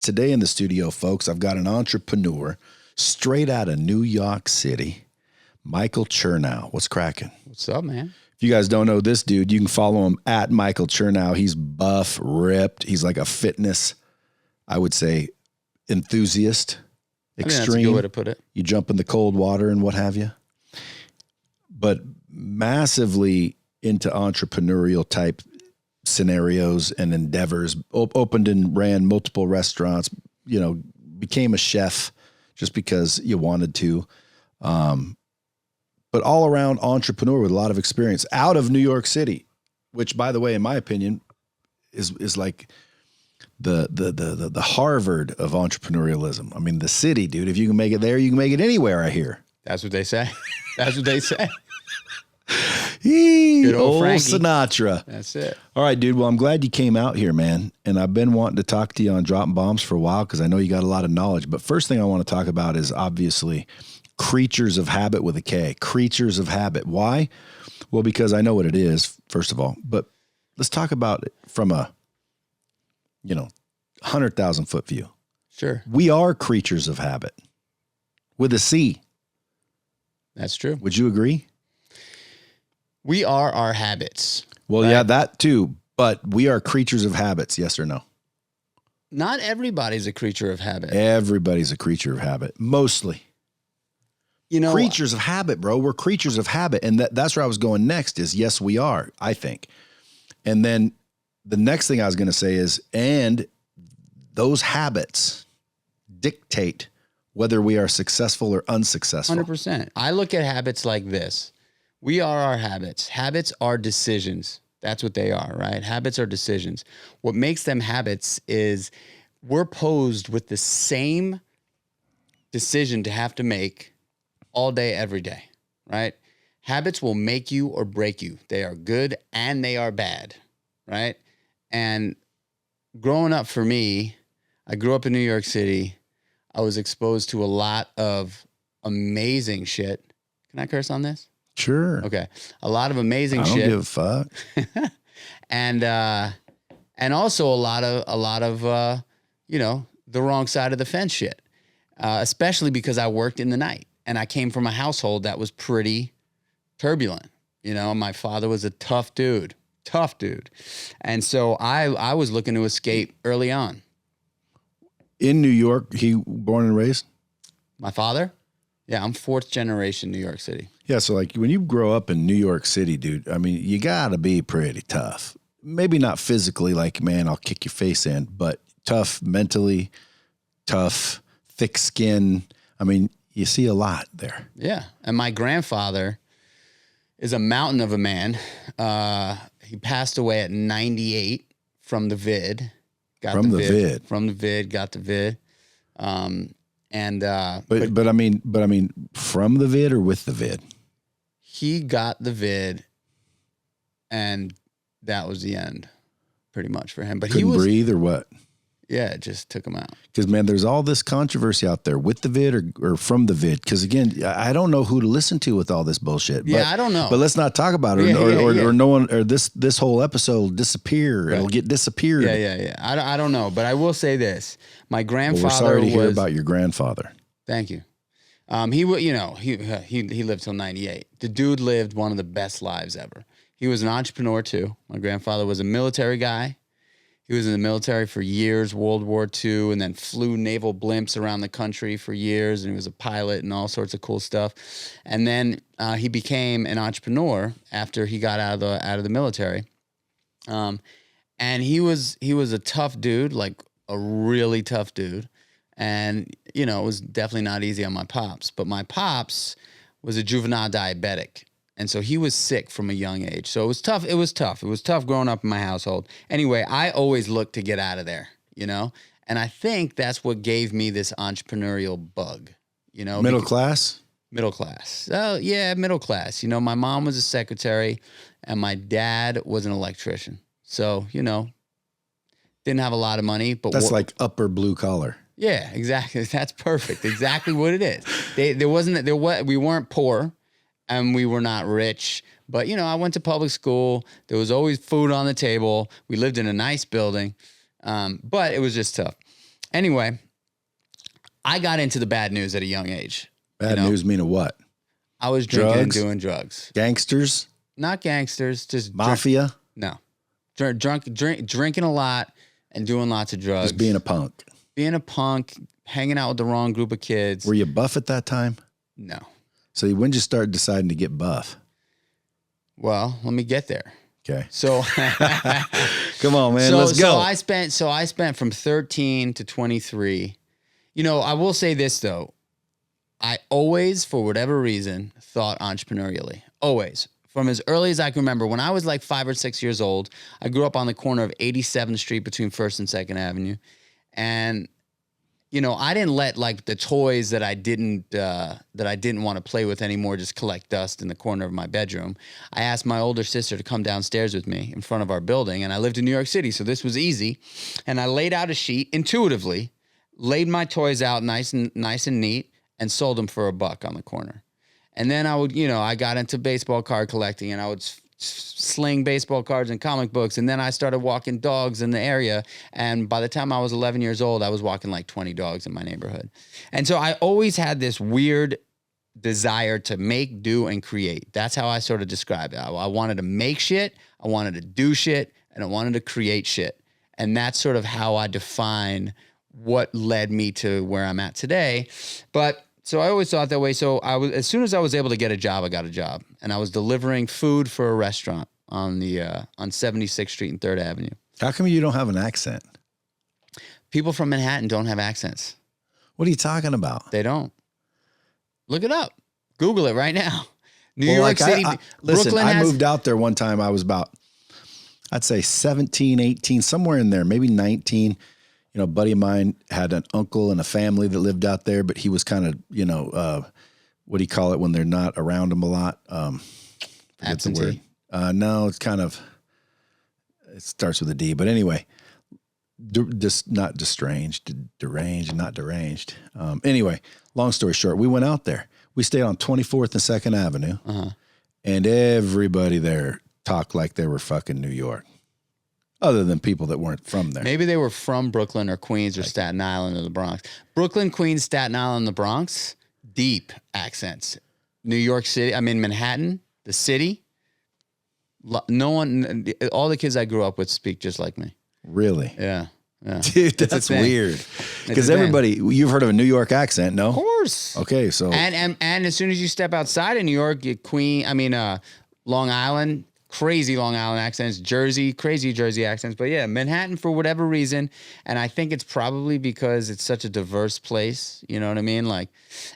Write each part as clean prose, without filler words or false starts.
Today in the studio, folks, I've got an entrepreneur straight out of New York City, Michael Chernow. What's cracking? What's up, man? If you guys don't know this dude, you can follow him at Michael Chernow. He's buff, ripped. He's like a fitness, I would say, enthusiast. Extreme. That's a good way to put it. You jump in the cold water and what have you. But massively into entrepreneurial type scenarios and endeavors. Opened and ran multiple restaurants, became a chef just because you wanted to. But all around entrepreneur with a lot of experience out of New York City, which, by the way, in my opinion, is like the Harvard of entrepreneurialism. I mean, the city, dude. If you can make it there, you can make it anywhere. I hear. That's what they say. That's what they say. Good old Frankie. Sinatra. That's it. All right, dude. Well, I'm glad you came out here, man. And I've been wanting to talk to you on Dropping Bombs for a while because I know you got a lot of knowledge. But first thing I want to talk about is obviously Kreatures of Habit with a K. Kreatures of Habit. Why? Well, because I know what it is, first of all. But let's talk about it from a 100,000 foot view. Sure. We are creatures of habit with a C. That's true. Would you agree? We are our habits. Well, right? yeah, that too. But we are creatures of habits. Yes or no? Not everybody's a creature of habit. Everybody's a creature of habit. Mostly. Creatures of habit, bro. We're creatures of habit. And that's where I was going next is, yes, we are, I think. And then the next thing I was going to say is, and those habits dictate whether we are successful or unsuccessful. 100%. I look at habits like this. We are our habits. Habits are decisions. That's what they are, right? Habits are decisions. What makes them habits is we're posed with the same decision to have to make all day, every day, right? Habits will make you or break you. They are good and they are bad, right? And growing up for me, I grew up in New York City. I was exposed to a lot of amazing shit. Can I curse on this? Sure. Okay. A lot of amazing shit. I don't give a fuck. and also a lot of the wrong side of the fence shit. Especially because I worked in the night and I came from a household that was pretty turbulent. My father was a tough dude. And so I was looking to escape early on. In New York, he born and raised? My father? Yeah, I'm fourth generation New York City. Yeah, so like when you grow up in New York City, dude, I mean, you gotta be pretty tough. Maybe not physically, like, man, I'll kick your face in, but tough mentally, tough, thick skin. I mean, you see a lot there. Yeah, and my grandfather is a mountain of a man. He passed away at 98 from the vid. From the vid, got the vid. But I mean, from the vid or with the vid? He got the vid, and that was the end, pretty much for him. But Couldn't breathe or what? Yeah, it just took him out. Because, man, there's all this controversy out there with the vid or from the vid. Because, again, I don't know who to listen to with all this bullshit. Yeah, I don't know. But let's not talk about it, or no one, or this whole episode will disappear. Right. It'll get disappeared. Yeah. I don't know, but I will say this: my grandfather. Well, we're sorry to hear about your grandfather. Thank you. He lived till 98. The dude lived one of the best lives ever. He was an entrepreneur too. My grandfather was a military guy. He was in the military for years, World War II, and then flew naval blimps around the country for years, and he was a pilot and all sorts of cool stuff. And then he became an entrepreneur after he got out of the military. And he was a tough dude, like a really tough dude. And, it was definitely not easy on my pops. But my pops was a juvenile diabetic. And so he was sick from a young age. So it was tough. It was tough growing up in my household. Anyway, I always looked to get out of there, And I think that's what gave me this entrepreneurial bug, Middle class? Middle class. Oh, yeah, middle class. My mom was a secretary and my dad was an electrician. So, didn't have a lot of money. But that's like upper blue collar. Yeah, exactly. That's perfect. Exactly what it is. We weren't poor. And we were not rich, but I went to public school. There was always food on the table. We lived in a nice building, but it was just tough. Anyway, I got into the bad news at a young age. Bad news meaning what? I was drinking and doing drugs. Gangsters? Not gangsters, just mafia? No. Drinking a lot and doing lots of drugs. Just being a punk. Being a punk, hanging out with the wrong group of kids. Were you buff at that time? No. So when did you start deciding to get buff? Well, let me get there. Okay. So come on, man. Let's go. So I spent from 13 to 23. You know, I will say this though. I always, for whatever reason, thought entrepreneurially. Always. From as early as I can remember, when I was like 5 or 6 years old, I grew up on the corner of 87th Street between 1st and 2nd Avenue. And, you know, I didn't let like the toys that I didn't want to play with anymore just collect dust in the corner of my bedroom. I asked my older sister to come downstairs with me in front of our building. And I lived in New York City, so this was easy. And I laid out a sheet intuitively, laid my toys out nice and neat, and sold them for $1 on the corner. And then I would, you know, I got into baseball card collecting and I would sling baseball cards and comic books. And then I started walking dogs in the area. And by the time I was 11 years old, I was walking like 20 dogs in my neighborhood. And so I always had this weird desire to make, do, and create. That's how I sort of describe it. I wanted to make shit, I wanted to do shit, and I wanted to create shit. And that's sort of how I define what led me to where I'm at today. But so I always thought that way. So as soon as I was able to get a job, I got a job, and I was delivering food for a restaurant on 76th Street and 3rd Avenue. How come you don't have an accent? People from Manhattan don't have accents. What are you talking about? They don't. Look it up. Google it right now. New York City. Listen, Brooklyn I moved out there one time. I was about, I'd say 17, 18, somewhere in there, maybe 19. You know, a buddy of mine had an uncle and a family that lived out there, but he was kind of, you know, what do you call it when they're not around them a lot? Absentee? No, it's kind of, it starts with a D, but anyway, just not deranged, not deranged. Anyway, long story short, we went out there. We stayed on 24th and 2nd Avenue, and everybody there talked like they were fucking New York. Other than people that weren't from there. Maybe they were from Brooklyn or Queens or Staten Island or the Bronx. Brooklyn, Queens, Staten Island, the Bronx, deep accents. New York City, I mean Manhattan, the city. No one, all the kids I grew up with speak just like me. Really? Yeah. Dude, that's weird. Because everybody, you've heard of a New York accent, no? Of course. Okay, so. And as soon as you step outside of New York, Long Island, crazy Long Island accents, Jersey, crazy Jersey accents. But yeah, Manhattan for whatever reason. And I think it's probably because it's such a diverse place. You know what I mean? Like,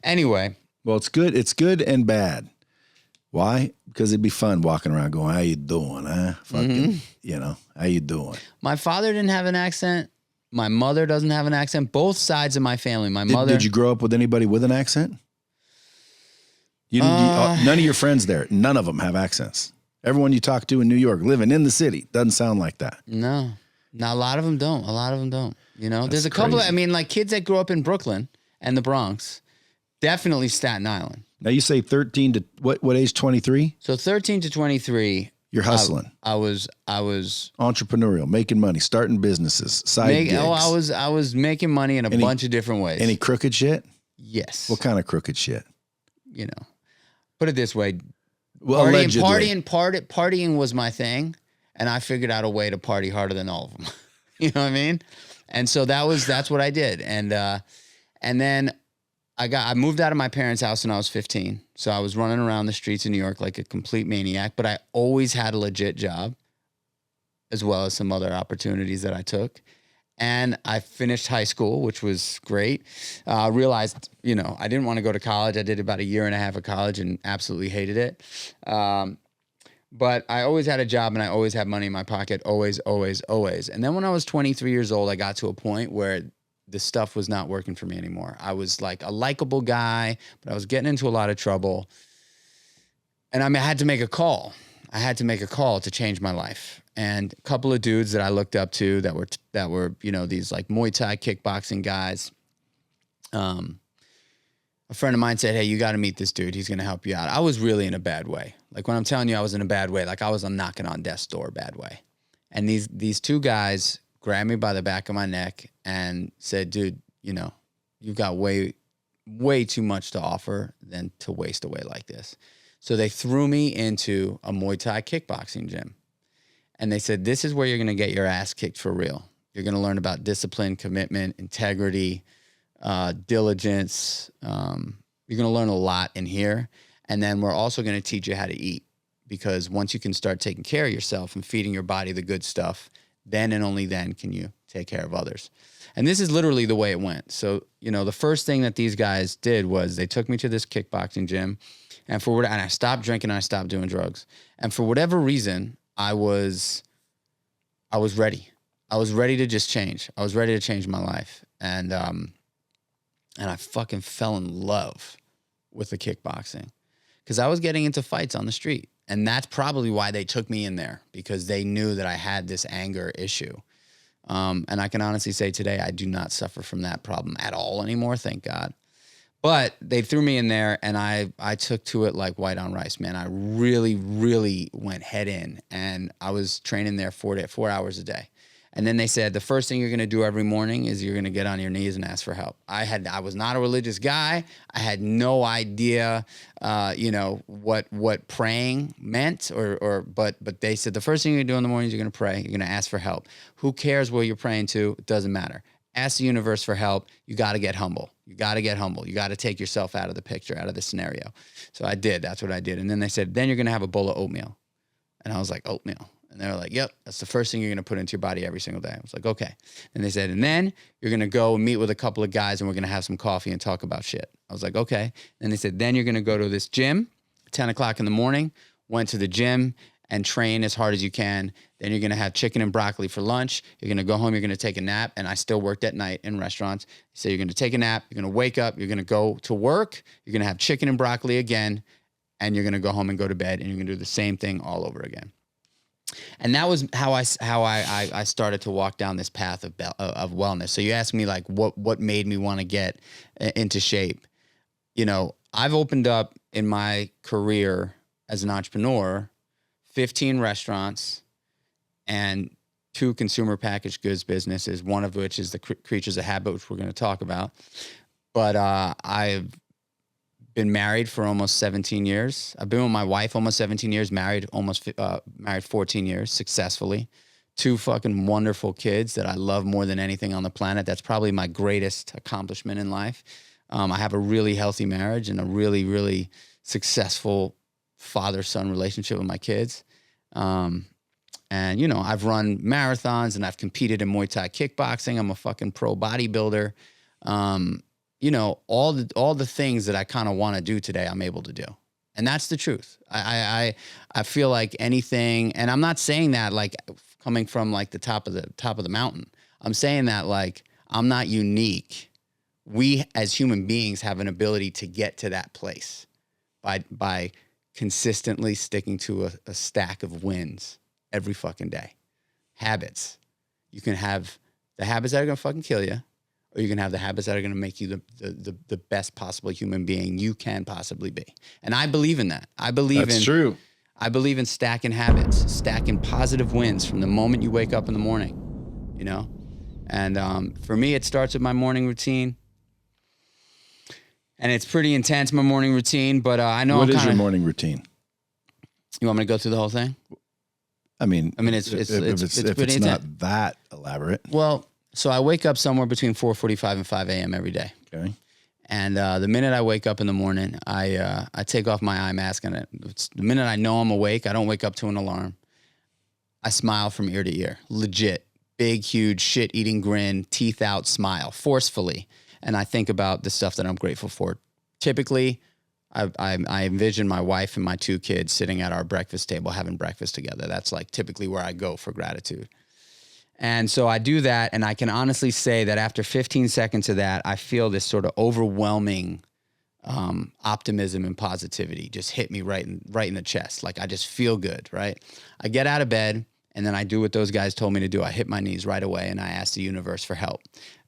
anyway. Well, it's good. It's good and bad. Why? Because it'd be fun walking around going, how you doing, huh? Fucking, you know, how you doing? My father didn't have an accent. My mother doesn't have an accent. Both sides of my family. My mother. Did you grow up with anybody with an accent? None of your friends there, none of them have accents. Everyone you talk to in New York, living in the city, doesn't sound like that. No, a lot of them don't. You know, there's a couple of, like kids that grew up in Brooklyn and the Bronx, definitely Staten Island. Now you say 13 to what age? 23? So 13 to 23. You're hustling. I was entrepreneurial, making money, starting businesses, gigs. I was making money in a bunch of different ways. Any crooked shit? Yes. What kind of crooked shit? You know, put it this way. Well, partying was my thing, and I figured out a way to party harder than all of them. You know what I mean? And so that's what I did. And then I moved out of my parents' house when I was 15. So I was running around the streets of New York like a complete maniac, but I always had a legit job, as well as some other opportunities that I took. And I finished high school, which was great. Realized, you know, I didn't want to go to college. I did about 1.5 years of college and absolutely hated it. But I always had a job and I always had money in my pocket, always, always, always. And then when I was 23 years old, I got to a point where the stuff was not working for me anymore. I was like a likable guy, but I was getting into a lot of trouble. And I had to make a call. I had to make a call to change my life. And a couple of dudes that I looked up to that were, you know, these like Muay Thai kickboxing guys. A friend of mine said, hey, you got to meet this dude. He's going to help you out. I was really in a bad way. Like when I'm telling you I was in a bad way, like I was a knocking on death's door bad way. And these two guys grabbed me by the back of my neck and said, dude, you know, you've got way too much to offer than to waste away like this. So they threw me into a Muay Thai kickboxing gym. And they said, this is where you're going to get your ass kicked for real. You're going to learn about discipline, commitment, integrity, diligence. You're going to learn a lot in here. And then we're also going to teach you how to eat, because once you can start taking care of yourself and feeding your body the good stuff, then and only then can you take care of others. And this is literally the way it went. So, you know, the first thing that these guys did was they took me to this kickboxing gym, and I stopped drinking and I stopped doing drugs. And for whatever reason, I was ready. I was ready to just change. I was ready to change my life. And I fucking fell in love with the kickboxing, because I was getting into fights on the street. And that's probably why they took me in there, because they knew that I had this anger issue. And I can honestly say today, I do not suffer from that problem at all anymore, thank God. But they threw me in there, and I took to it like white on rice, man. I really, really went head in, and I was training there 4 hours a day. And then they said, the first thing you're going to do every morning is you're going to get on your knees and ask for help. I was not a religious guy. I had no idea, what praying meant, but they said the first thing you're going to do in the morning is you're going to pray. You're going to ask for help. Who cares what you're praying to? It doesn't matter. Ask the universe for help. You got to get humble. You got to get humble. You got to take yourself out of the picture, out of the scenario. So I did. That's what I did. And then they said, then you're going to have a bowl of oatmeal. And I was like, oatmeal. And they were like, yep, that's the first thing you're going to put into your body every single day. I was like, okay. And they said, and then you're going to go and meet with a couple of guys, and we're going to have some coffee and talk about shit. I was like, okay. And they said, then you're going to go to this gym, 10 o'clock in the morning, went to the gym and train as hard as you can. Then you're going to have chicken and broccoli for lunch. You're going to go home. You're going to take a nap. And I still worked at night in restaurants. So you're going to take a nap. You're going to wake up. You're going to go to work. You're going to have chicken and broccoli again. And you're going to go home and go to bed. And you're going to do the same thing all over again. And that was how I started to walk down this path of wellness. So you asked me like what made me want to get into shape. You know, I've opened up in my career as an entrepreneur 15 restaurants and 2 consumer packaged goods businesses, one of which is the Kreatures of Habit, which we're going to talk about. But I've been married for almost 17 years. I've been with my wife almost 17 years, married 14 years successfully. 2 fucking wonderful kids that I love more than anything on the planet. That's probably my greatest accomplishment in life. I have a really healthy marriage and a really, really successful father-son relationship with my kids. And, you know, I've run marathons and I've competed in Muay Thai kickboxing. I'm a fucking pro bodybuilder. You know, all the things that I kind of want to do today, I'm able to do. And that's the truth. I feel like anything, and I'm not saying that like coming from like the top of the mountain. I'm saying that like I'm not unique. We as human beings have an ability to get to that place by consistently sticking to a stack of wins every fucking day. Habits. You can have the habits that are going to fucking kill you, or you can have the habits that are going to make you the best possible human being you can possibly be. And I believe in that. That's true. I believe in stacking habits, stacking positive wins from the moment you wake up in the morning, you know? And for me, it starts with my morning routine. And it's pretty intense, my morning routine, but I know What is your morning routine? You want me to go through the whole thing? I mean, it's if it's not that elaborate. Well, so I wake up somewhere between 4:45 and 5 a.m. every day. Okay. And the minute I wake up in the morning, I take off my eye mask, and the minute I know I'm awake, I don't wake up to an alarm. I smile from ear to ear, legit, big, huge, shit-eating grin, teeth out smile, forcefully. And I think about the stuff that I'm grateful for. Typically, I envision my wife and my 2 kids sitting at our breakfast table having breakfast together. That's like typically where I go for gratitude. And so I do that, and I can honestly say that after 15 seconds of that, I feel this sort of overwhelming optimism and positivity just hit me right in the chest. Like I just feel good, right? I get out of bed, and then I do what those guys told me to do. I hit my knees right away, and I ask the universe for help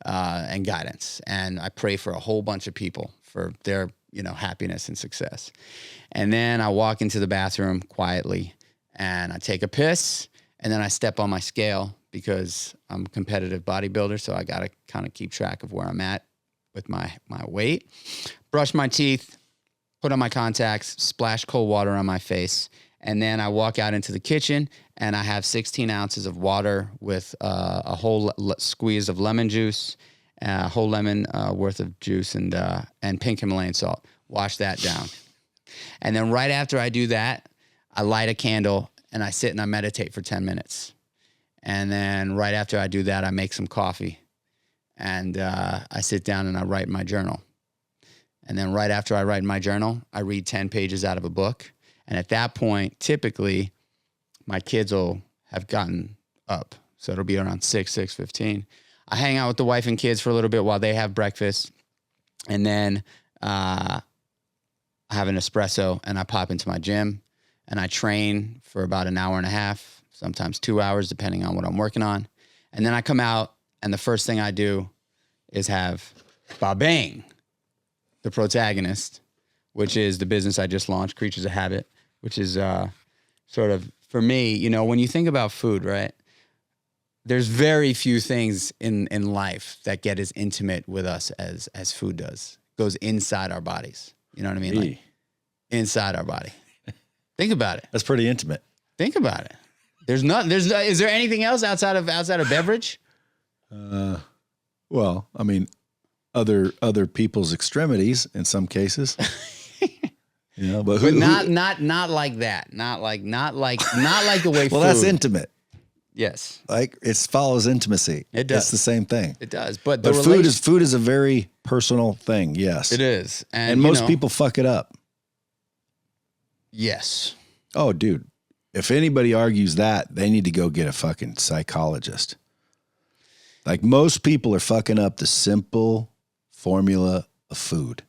and guidance. And I pray for a whole bunch of people for their, happiness and success. And then I walk into the bathroom quietly, and I take a piss, and then I step on my scale because I'm a competitive bodybuilder. So I got to kind of keep track of where I'm at with my weight. Brush my teeth, put on my contacts, splash cold water on my face. And then I walk out into the kitchen and I have 16 ounces of water with a whole squeeze of lemon juice, a whole lemon worth of juice and pink Himalayan salt. Wash that down. And then right after I do that, I light a candle and I sit and I meditate for 10 minutes. And then right after I do that, I make some coffee and I sit down and I write my journal. And then right after I write my journal, I read 10 pages out of a book. And at that point, typically, my kids will have gotten up. So it'll be around 6:15. I hang out with the wife and kids for a little bit while they have breakfast. And then I have an espresso and I pop into my gym and I train for about an hour and a half, sometimes 2 hours, depending on what I'm working on. And then I come out and the first thing I do is have ba-bang, the Protagonist, which is the business I just launched, Kreatures of Habit, which is sort of, for me, you know, when you think about food, right? There's very few things in life that get as intimate with us as food does. It goes inside our bodies. You know what I mean? Like inside our body. Think about it. That's pretty intimate. Think about it. Is there anything else outside of beverage? Well, I mean, other people's extremities in some cases. You know, but not like that. Not like the way. Well, that's intimate. Yes. Like it follows intimacy. It does. It's the same thing. It does. But food is a very personal thing. Yes, it is. And most people fuck it up. Yes. Oh, dude. If anybody argues that, they need to go get a fucking psychologist. Like most people are fucking up the simple formula of food.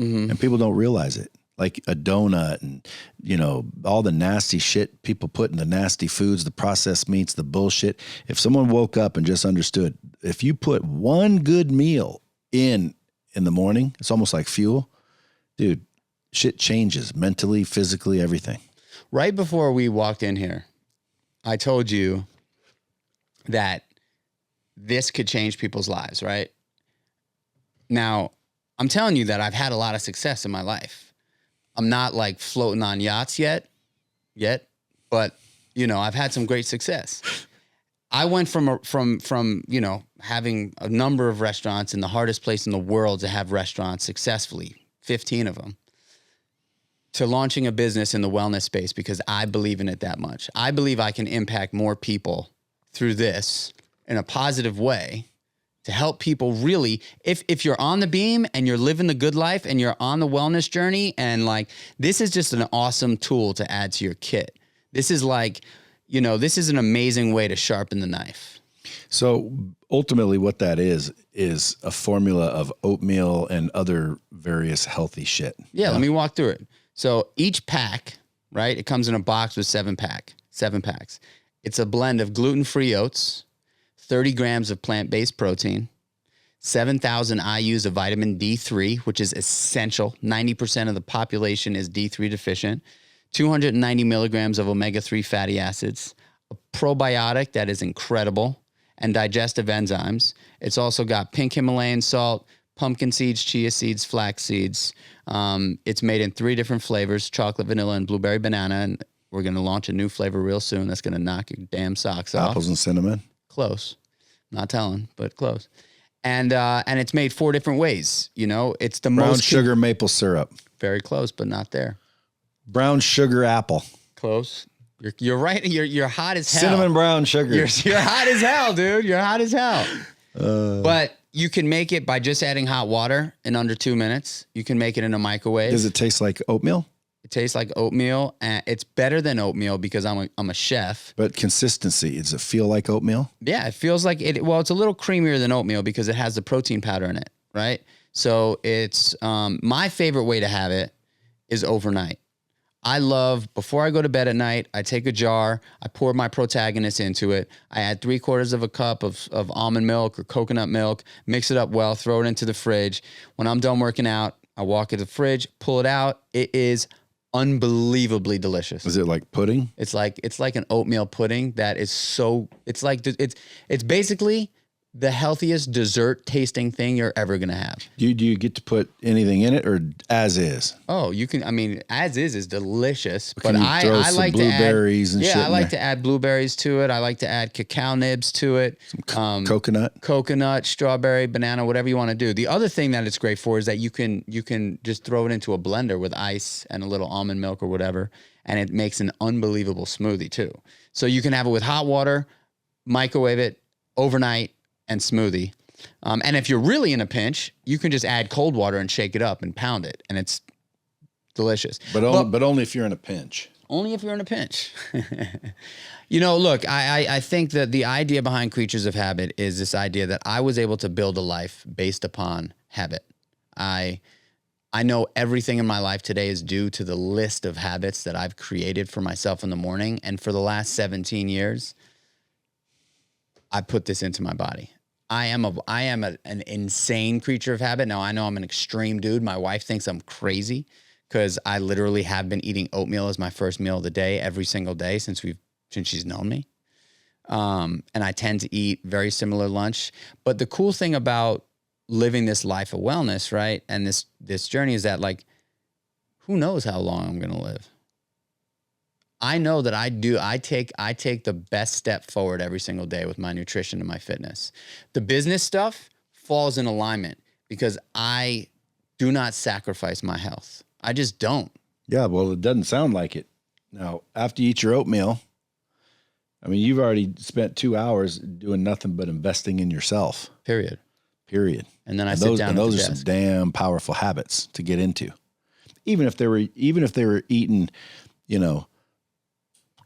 Mm-hmm. And people don't realize it. Like a donut and, you know, all the nasty shit people put in the nasty foods, the processed meats, the bullshit. If someone woke up and just understood, if you put one good meal in the morning, it's almost like fuel. Dude, shit changes mentally, physically, everything. Right before we walked in here, I told you that this could change people's lives, right? Now, I'm telling you that I've had a lot of success in my life. I'm not like floating on yachts yet, but you know, I've had some great success. I went from, you know, having a number of restaurants in the hardest place in the world to have restaurants successfully, 15 of them, to launching a business in the wellness space because I believe in it that much. I believe I can impact more people through this in a positive way to help people really, if you're on the beam and you're living the good life and you're on the wellness journey and like, this is just an awesome tool to add to your kit. This is like, you know, this is an amazing way to sharpen the knife. So ultimately what that is a formula of oatmeal and other various healthy shit. Yeah, let me walk through it. So each pack, right, it comes in a box with 7 packs. It's a blend of gluten-free oats, 30 grams of plant-based protein, 7,000 IUs of vitamin D3, which is essential. 90% of the population is D3 deficient. 290 milligrams of omega-3 fatty acids, a probiotic that is incredible, and digestive enzymes. It's also got pink Himalayan salt, pumpkin seeds, chia seeds, flax seeds. It's made in 3 different flavors, chocolate, vanilla, and blueberry banana. And we're going to launch a new flavor real soon that's going to knock your damn socks off. Apples and cinnamon. Close. Not telling, but close. And it's made 4 different ways. You know, it's the brown most sugar maple syrup. Very close, but not there. Brown sugar apple. Close. You're right. You're hot as hell. Cinnamon brown sugar. You're hot as hell, dude. You're hot as hell. But you can make it by just adding hot water in under 2 minutes. You can make it in a microwave. Does it taste like oatmeal? It tastes like oatmeal, and it's better than oatmeal because I'm a chef. But consistency, does it feel like oatmeal? Yeah, it feels like it. Well, it's a little creamier than oatmeal because it has the protein powder in it, right? So it's my favorite way to have it is overnight. I love, before I go to bed at night, I take a jar, I pour my Protagonist into it. I add 3/4 of a cup of almond milk or coconut milk, mix it up well, throw it into the fridge. When I'm done working out, I walk to the fridge, pull it out. It is unbelievably delicious. Is it like pudding? It's like an oatmeal pudding that is so, it's basically the healthiest dessert tasting thing you're ever going to have. Do you get to put anything in it or as is? Oh, you can, I mean, as is delicious, Can but you throw I some like blueberries to add, and shit I in like there? to add blueberries to it. I like to add cacao nibs to it. Coconut? Strawberry, banana, whatever you want to do. The other thing that it's great for is that you can just throw it into a blender with ice and a little almond milk or whatever, and it makes an unbelievable smoothie too. So you can have it with hot water, microwave it overnight, and smoothie. And if you're really in a pinch, you can just add cold water and shake it up and pound it, and it's delicious. But only if you're in a pinch. Only if you're in a pinch. You know, look, I think that the idea behind Creatures of Habit is this idea that I was able to build a life based upon habit. I know everything in my life today is due to the list of habits that I've created for myself in the morning. And for the last 17 years, I put this into my body. I am an insane creature of habit. Now, I know I'm an extreme dude. My wife thinks I'm crazy because I literally have been eating oatmeal as my first meal of the day every single day since she's known me. And I tend to eat very similar lunch. But the cool thing about living this life of wellness, right, and this journey is that, like, who knows how long I'm going to live? I know that I take the best step forward every single day with my nutrition and my fitness. The business stuff falls in alignment because I do not sacrifice my health. I just don't. Yeah, well, it doesn't sound like it. Now, after you eat your oatmeal, I mean, you've already spent 2 hours doing nothing but investing in yourself. Period. And then I sit down. And those are some damn powerful habits to get into. Even if they were eating, you know,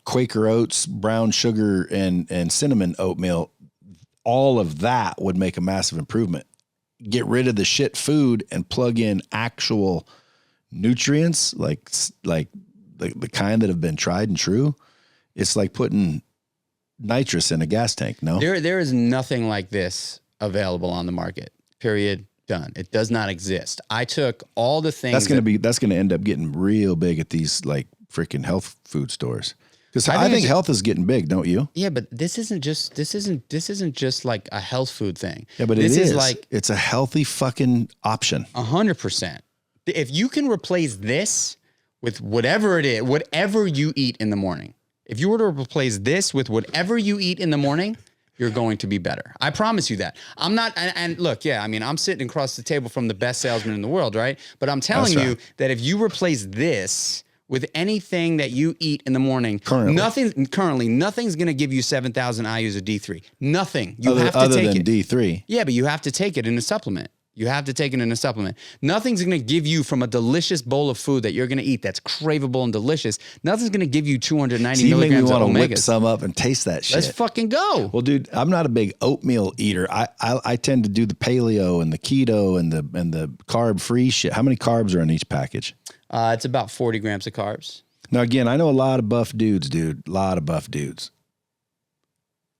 Quaker oats, brown sugar, and cinnamon oatmeal, all of that would make a massive improvement. Get rid of the shit food and plug in actual nutrients, like the kind that have been tried and true. It's like putting nitrous in a gas tank. No, there is nothing like this available on the market. Period. Done. It does not exist. I took all the things that's going to end up getting real big at these like freaking health food stores. Because I think health is getting big, don't you? Yeah, but this isn't just like a health food thing. Yeah, but this is like it's a healthy fucking option. 100%. If you can replace this with whatever it is, whatever you eat in the morning, if you were to replace this with whatever you eat in the morning, you're going to be better. I promise you that. I'm not, and look, yeah, I mean, I'm sitting across the table from the best salesman in the world, right? But I'm telling you that if you replace this with anything that you eat in the morning, nothing's going to give you 7,000 IUs of D3. Nothing. You have to take it. D3. Yeah, but you have to take it in a supplement. Nothing's going to give you from a delicious bowl of food that you're going to eat that's craveable and delicious. Nothing's going to give you 290 milligrams of omegas. Whip some up and taste that shit. Let's fucking go. Well, dude, I'm not a big oatmeal eater. I tend to do the paleo and the keto and the carb free shit. How many carbs are in each package? It's about 40 grams of carbs. Now, again, I know a lot of buff dudes, dude. A lot of buff dudes.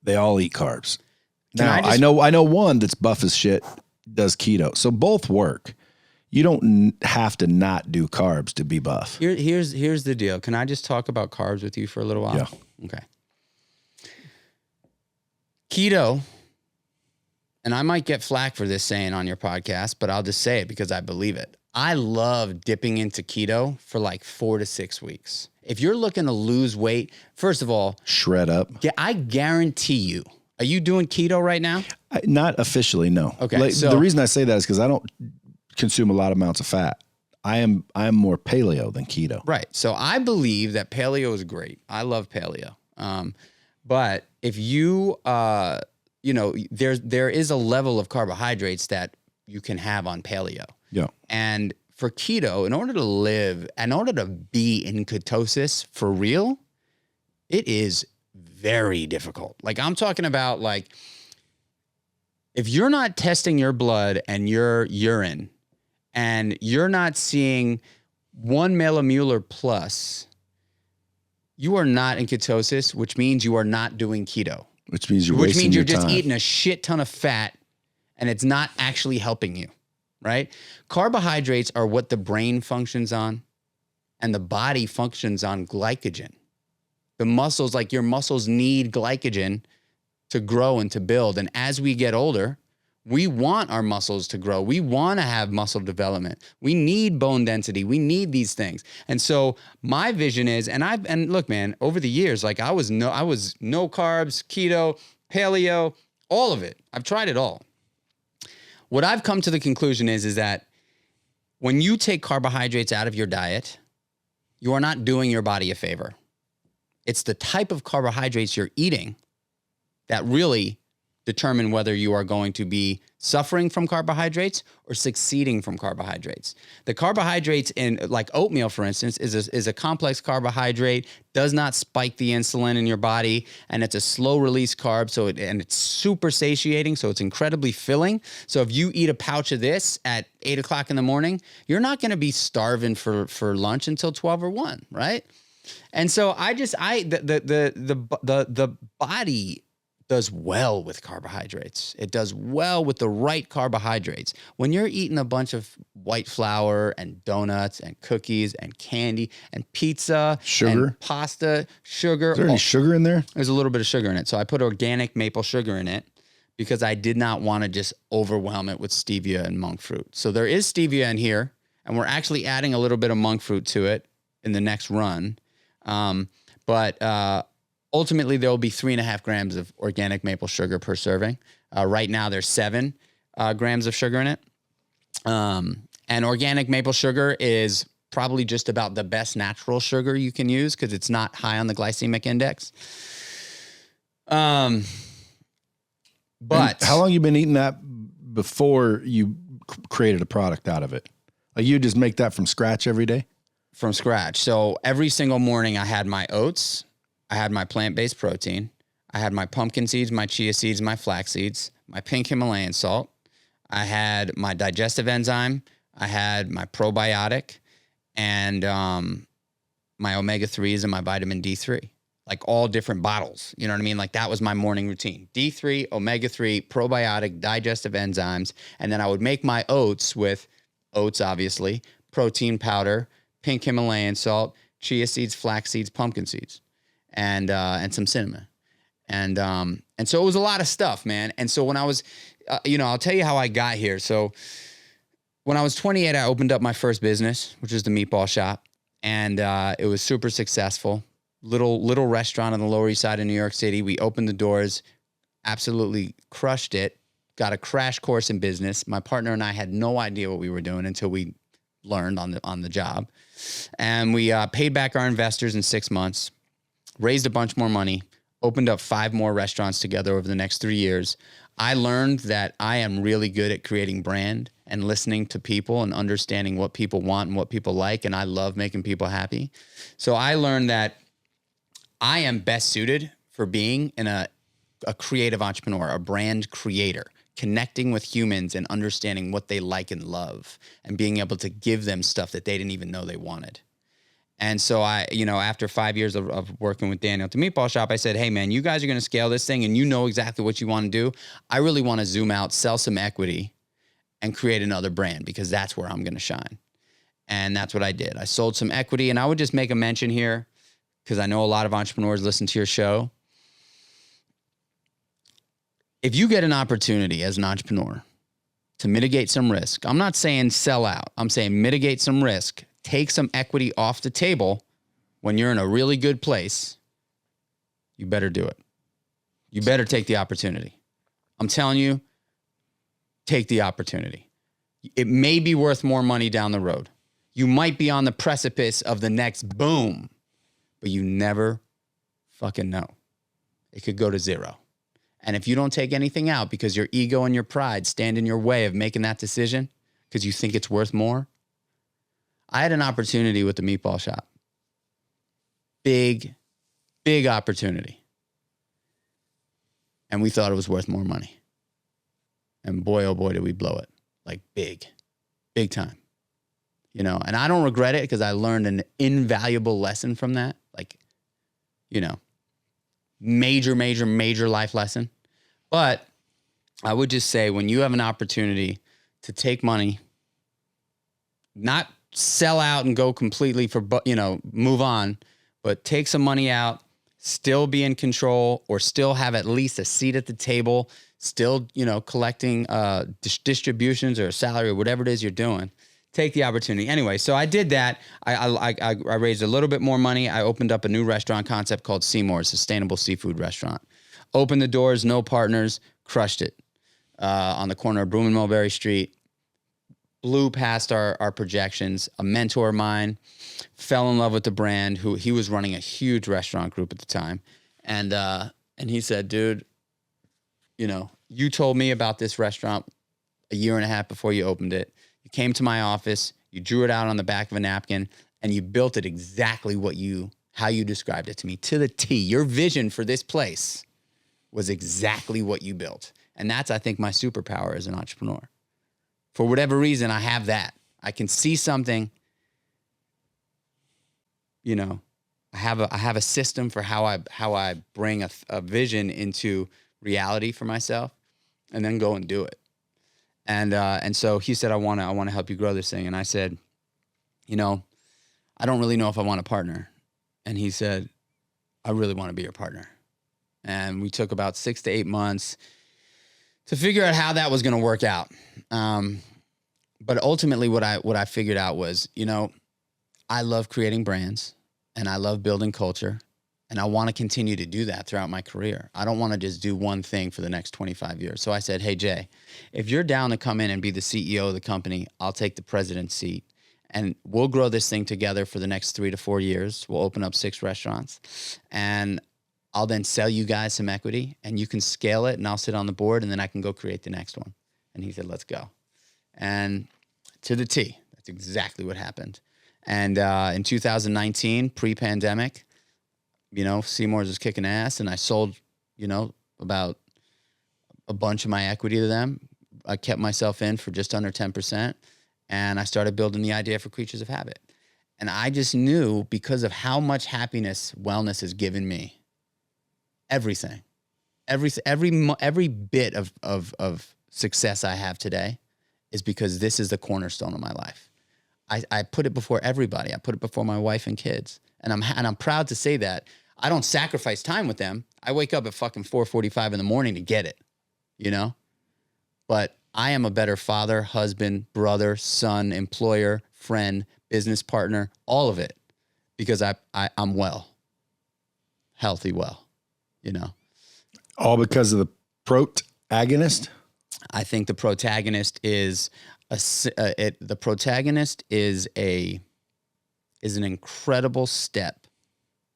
They all eat carbs. Now, I know one that's buff as shit does keto. So both work. You don't have to not do carbs to be buff. Here's the deal. Can I just talk about carbs with you for a little while? Yeah. Okay. Keto, and I might get flack for this saying on your podcast, but I'll just say it because I believe it. I love dipping into keto for like 4 to 6 weeks. If you're looking to lose weight, first of all, shred up. I guarantee you. Are you doing keto right now? Not officially, no. Okay. Like, so the reason I say that is because I don't consume a lot of amounts of fat. I am more paleo than keto. Right. So I believe that paleo is great. I love paleo. But if you, there is a level of carbohydrates that you can have on paleo. Yeah. And for keto, in order to be in ketosis for real, it is very difficult. Like I'm talking about, like, if you're not testing your blood and your urine and you're not seeing 1 millimolar plus, you are not in ketosis, which means you are not doing keto. Which means you're just eating a shit ton of fat and it's not actually helping you, right? Carbohydrates are what the brain functions on. and the body functions on glycogen. The muscles, like your muscles need glycogen to grow and to build. And as we get older, we want our muscles to grow. We want to have muscle development. We need bone density. We need these things. And so my vision is, and look, man, over the years, like I was no carbs, keto, paleo, all of it. I've tried it all. What I've come to the conclusion is that when you take carbohydrates out of your diet, you are not doing your body a favor. It's the type of carbohydrates you're eating that really determine whether you are going to be suffering from carbohydrates or succeeding from carbohydrates. The carbohydrates in like oatmeal, for instance, is a complex carbohydrate, does not spike the insulin in your body, and it's a slow release carb. And it's super satiating. So it's incredibly filling. So if you eat a pouch of this at 8 o'clock in the morning, you're not going to be starving for lunch until 12 or 1, right? And so the body does well with carbohydrates. It does well with the right carbohydrates. When you're eating a bunch of white flour and donuts and cookies and candy and pizza, sugar, and pasta, sugar. Is there any sugar in there? There's a little bit of sugar in it. So I put organic maple sugar in it because I did not want to just overwhelm it with stevia and monk fruit. So there is stevia in here, and we're actually adding a little bit of monk fruit to it in the next run. Ultimately, there will be 3.5 grams of organic maple sugar per serving. Right now, there's 7 grams of sugar in it. And organic maple sugar is probably just about the best natural sugar you can use because it's not high on the glycemic index. But and how long you been eating that before you created a product out of it? Like you just make that from scratch every day? From scratch. So every single morning I had my oats, I had my plant-based protein, I had my pumpkin seeds, my chia seeds, my flax seeds, my pink Himalayan salt, I had my digestive enzyme, I had my probiotic, and my omega-3s and my vitamin D3, like all different bottles. You know what I mean? Like that was my morning routine. D3, omega-3, probiotic, digestive enzymes, and then I would make my oats with oats, obviously, protein powder, pink Himalayan salt, chia seeds, flax seeds, pumpkin seeds, and some cinnamon. And so it was a lot of stuff, man. And so when I was, I'll tell you how I got here. So when I was 28, I opened up my first business, which is the Meatball Shop. And it was super successful. Little restaurant on the Lower East Side of New York City. We opened the doors, absolutely crushed it, got a crash course in business. My partner and I had no idea what we were doing until we learned on the job. And we paid back our investors in 6 months, raised a bunch more money, opened up 5 more restaurants together over the next 3 years. I learned that I am really good at creating brand and listening to people and understanding what people want and what people like. And I love making people happy. So I learned that I am best suited for being a creative entrepreneur, a brand creator, connecting with humans and understanding what they like and love and being able to give them stuff that they didn't even know they wanted. And so after 5 years of working with Daniel at the Meatball Shop, I said, hey man, you guys are going to scale this thing and you know exactly what you want to do. I really want to zoom out, sell some equity and create another brand because that's where I'm going to shine. And that's what I did. I sold some equity, and I would just make a mention here because I know a lot of entrepreneurs listen to your show. If you get an opportunity as an entrepreneur to mitigate some risk, I'm not saying sell out. I'm saying mitigate some risk. Take some equity off the table when you're in a really good place. You better do it. You better take the opportunity. I'm telling you, take the opportunity. It may be worth more money down the road. You might be on the precipice of the next boom, but you never fucking know. It could go to zero. And if you don't take anything out because your ego and your pride stand in your way of making that decision because you think it's worth more. I had an opportunity with the Meatball Shop. Big opportunity. And we thought it was worth more money. And boy, oh boy, did we blow it. Like big time. And I don't regret it because I learned an invaluable lesson from that. Like, major life lesson. But I would just say when you have an opportunity to take money, not sell out and go completely for, move on, but take some money out, still be in control, or still have at least a seat at the table, still, collecting distributions or a salary or whatever it is you're doing. Take the opportunity. Anyway, so I did that. I raised a little bit more money. I opened up a new restaurant concept called Seamore, a sustainable seafood restaurant. Opened the doors, no partners, crushed it on the corner of Broome and Mulberry Street. Blew past our projections. A mentor of mine fell in love with the brand. He was running a huge restaurant group at the time, and he said, "Dude, you told me about this restaurant a year and a half before you opened it. You came to my office, you drew it out on the back of a napkin, and you built it exactly how you described it to me, to the T. Your vision for this place was exactly what you built." And that's, I think, my superpower as an entrepreneur. For whatever reason, I have that. I can see something, I have a system for how I bring a vision into reality for myself and then go and do it. And so he said, I want to help you grow this thing. And I said, I don't really know if I want a partner. And he said, I really want to be your partner. And we took about 6 to 8 months to figure out how that was going to work out. But ultimately what I figured out was, I love creating brands and I love building culture, and I want to continue to do that throughout my career. I don't want to just do one thing for the next 25 years. So I said, hey, Jay, if you're down to come in and be the CEO of the company, I'll take the president's seat, and we'll grow this thing together for the next 3 to 4 years. We'll open up 6 restaurants, and I'll then sell you guys some equity, and you can scale it, and I'll sit on the board, and then I can go create the next one. And he said, let's go. And to the T, that's exactly what happened. And in 2019, pre-pandemic, Seamore's was kicking ass, and I sold, about a bunch of my equity to them. I kept myself in for just under 10%, and I started building the idea for Creatures of Habit. And I just knew, because of how much happiness wellness has given me, everything, every bit of success I have today is because this is the cornerstone of my life. I put it before everybody. I put it before my wife and kids. And I'm proud to say that. I don't sacrifice time with them. I wake up at fucking 4:45 in the morning to get it, But I am a better father, husband, brother, son, employer, friend, business partner, all of it, because I'm well, healthy, All because of the PrOATagonist? I think the Protagonist is an incredible step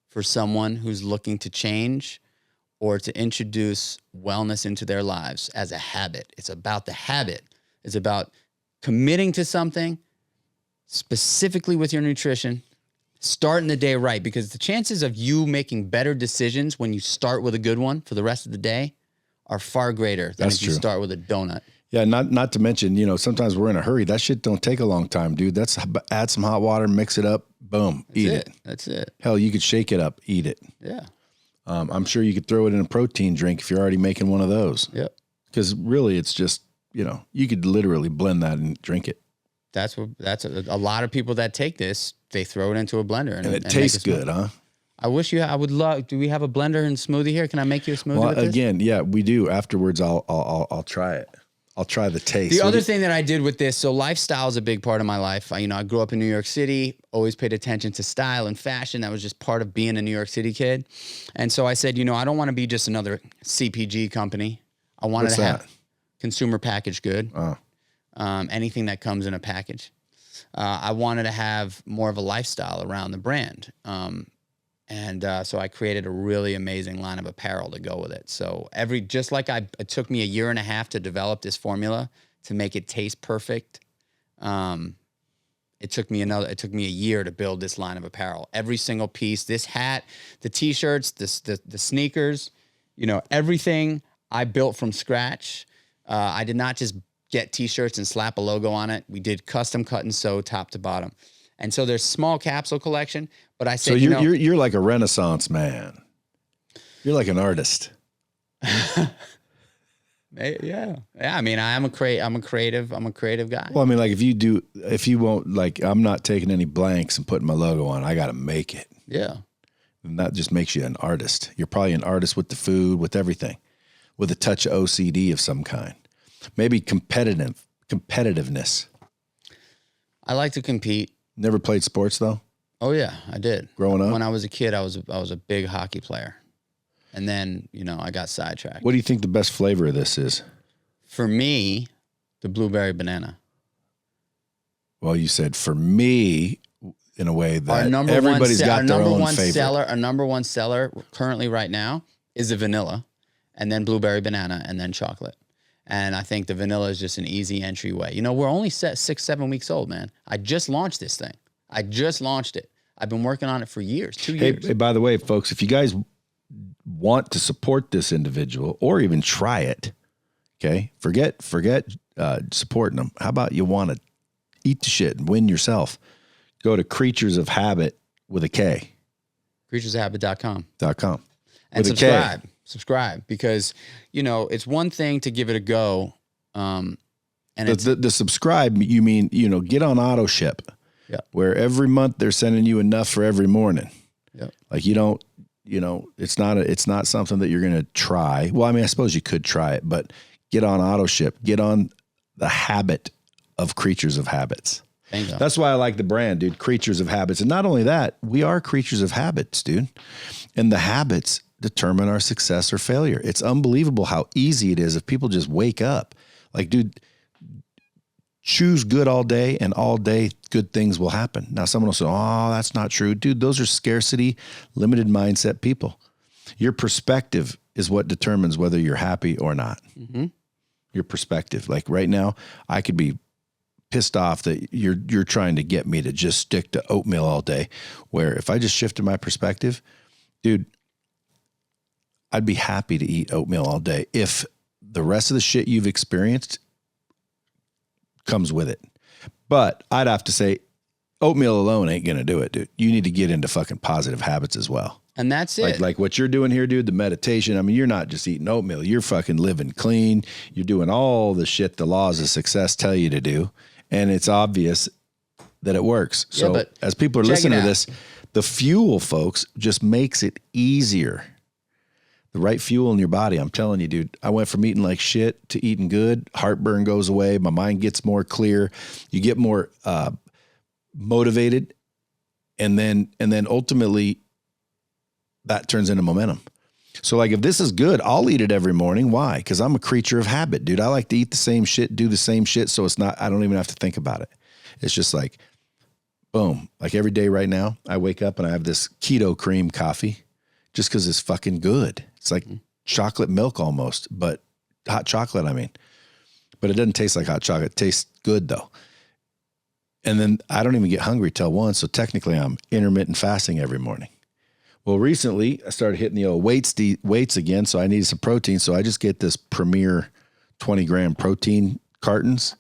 for someone who's looking to change or to introduce wellness into their lives as a habit. It's about the habit. It's about committing to something, specifically with your nutrition, starting the day right, because the chances of you making better decisions when you start with a good one for the rest of the day are far greater than if you start with a donut. Yeah, not to mention, sometimes we're in a hurry. That shit don't take a long time, dude. That's add some hot water, mix it up, boom, eat it. That's it. Hell, you could shake it up, eat it. Yeah. I'm sure you could throw it in a protein drink if you're already making one of those. Yep. Because really, it's just, you could literally blend that and drink it. That's a lot of people that take this, they throw it into a blender and it tastes good, huh? I would love. Do we have a blender and smoothie here? Can I make you a smoothie? Well, with this? again, yeah, we do. Afterwards, I'll try it. I'll try the taste. The other thing that I did with this, so lifestyle is a big part of my life. I grew up in New York City, always paid attention to style and fashion. That was just part of being a New York City kid. And so I said, I don't want to be just another CPG company. I wanted to have consumer packaged good. Oh. Anything that comes in a package. I wanted to have more of a lifestyle around the brand. So I created a really amazing line of apparel to go with it. So it took me a year and a half to develop this formula to make it taste perfect. It took me a year to build this line of apparel. Every single piece, this hat, the t-shirts, the sneakers, everything I built from scratch. I did not just get t-shirts and slap a logo on it. We did custom cut and sew top to bottom. And so there's small capsule collection, but I said, so you're like a Renaissance man. You're like an artist. Yeah. I mean, I'm a creative guy. Well, I mean, like if you won't, like, I'm not taking any blanks and putting my logo on. I got to make it. Yeah. And that just makes you an artist. You're probably an artist with the food, with everything, with a touch of OCD of some kind. Maybe competitiveness. I like to compete. Never played sports though? Oh yeah, I did. Growing up? When I was a kid, I was a big hockey player. And then, I got sidetracked. What do you think the best flavor of this is? For me, the blueberry banana. Well, you said for me, in a way that everybody's got their own favorite. Our number one seller currently right now is the vanilla, and then blueberry banana, and then chocolate. And I think the vanilla is just an easy entryway. We're only 6-7 weeks old, man. I just launched this thing. I just launched it. I've been working on it for years, 2 years. Hey, by the way, folks, if you guys want to support this individual or even try it, okay, forget supporting them. How about you want to eat the shit and win yourself? Go to Kreatures of Habit with a K. CreaturesOfHabit.com. With And a K. Subscribe because, it's one thing to give it a go. And the subscribe, you mean, get on auto ship. Yeah. Where every month they're sending you enough for every morning. Yeah. Like you don't, it's not something that you're going to try. Well, I mean, I suppose you could try it, but get on auto ship, get on the habit of Creatures of Habits. Bingo. That's why I like the brand, dude. Creatures of Habits. And not only that, we are creatures of habits, dude. And the habits determine our success or failure. It's unbelievable how easy it is if people just wake up. Like, dude, choose good all day and all day good things will happen. Now someone will say, oh, that's not true. Dude, those are scarcity, limited mindset people. Your perspective is what determines whether you're happy or not. Mm-hmm. Your perspective. Like right now, I could be pissed off that you're trying to get me to just stick to oatmeal all day, where if I just shifted my perspective, dude, I'd be happy to eat oatmeal all day if the rest of the shit you've experienced comes with it. But I'd have to say oatmeal alone ain't going to do it, dude. You need to get into fucking positive habits as well. And that's it. Like what you're doing here, dude, the meditation. I mean, you're not just eating oatmeal. You're fucking living clean. You're doing all the shit the laws of success tell you to do. And it's obvious that it works. So but as people are listening to this, the fuel, folks, just makes it easier. The right fuel in your body. I'm telling you, dude, I went from eating like shit to eating good. Heartburn goes away. My mind gets more clear. You get more motivated. And then ultimately that turns into momentum. So like, if this is good, I'll eat it every morning. Why? Because I'm a creature of habit, dude. I like to eat the same shit, do the same shit. So I don't even have to think about it. It's just like, boom. Like every day right now, I wake up and I have this keto cream coffee just because it's fucking good. It's like chocolate milk almost, but hot chocolate, I mean. But it doesn't taste like hot chocolate. It tastes good though. And then I don't even get hungry till 1. So technically I'm intermittent fasting every morning. Well, recently I started hitting the old weights again. So I needed some protein. So I just get this Premier 20 gram protein cartons.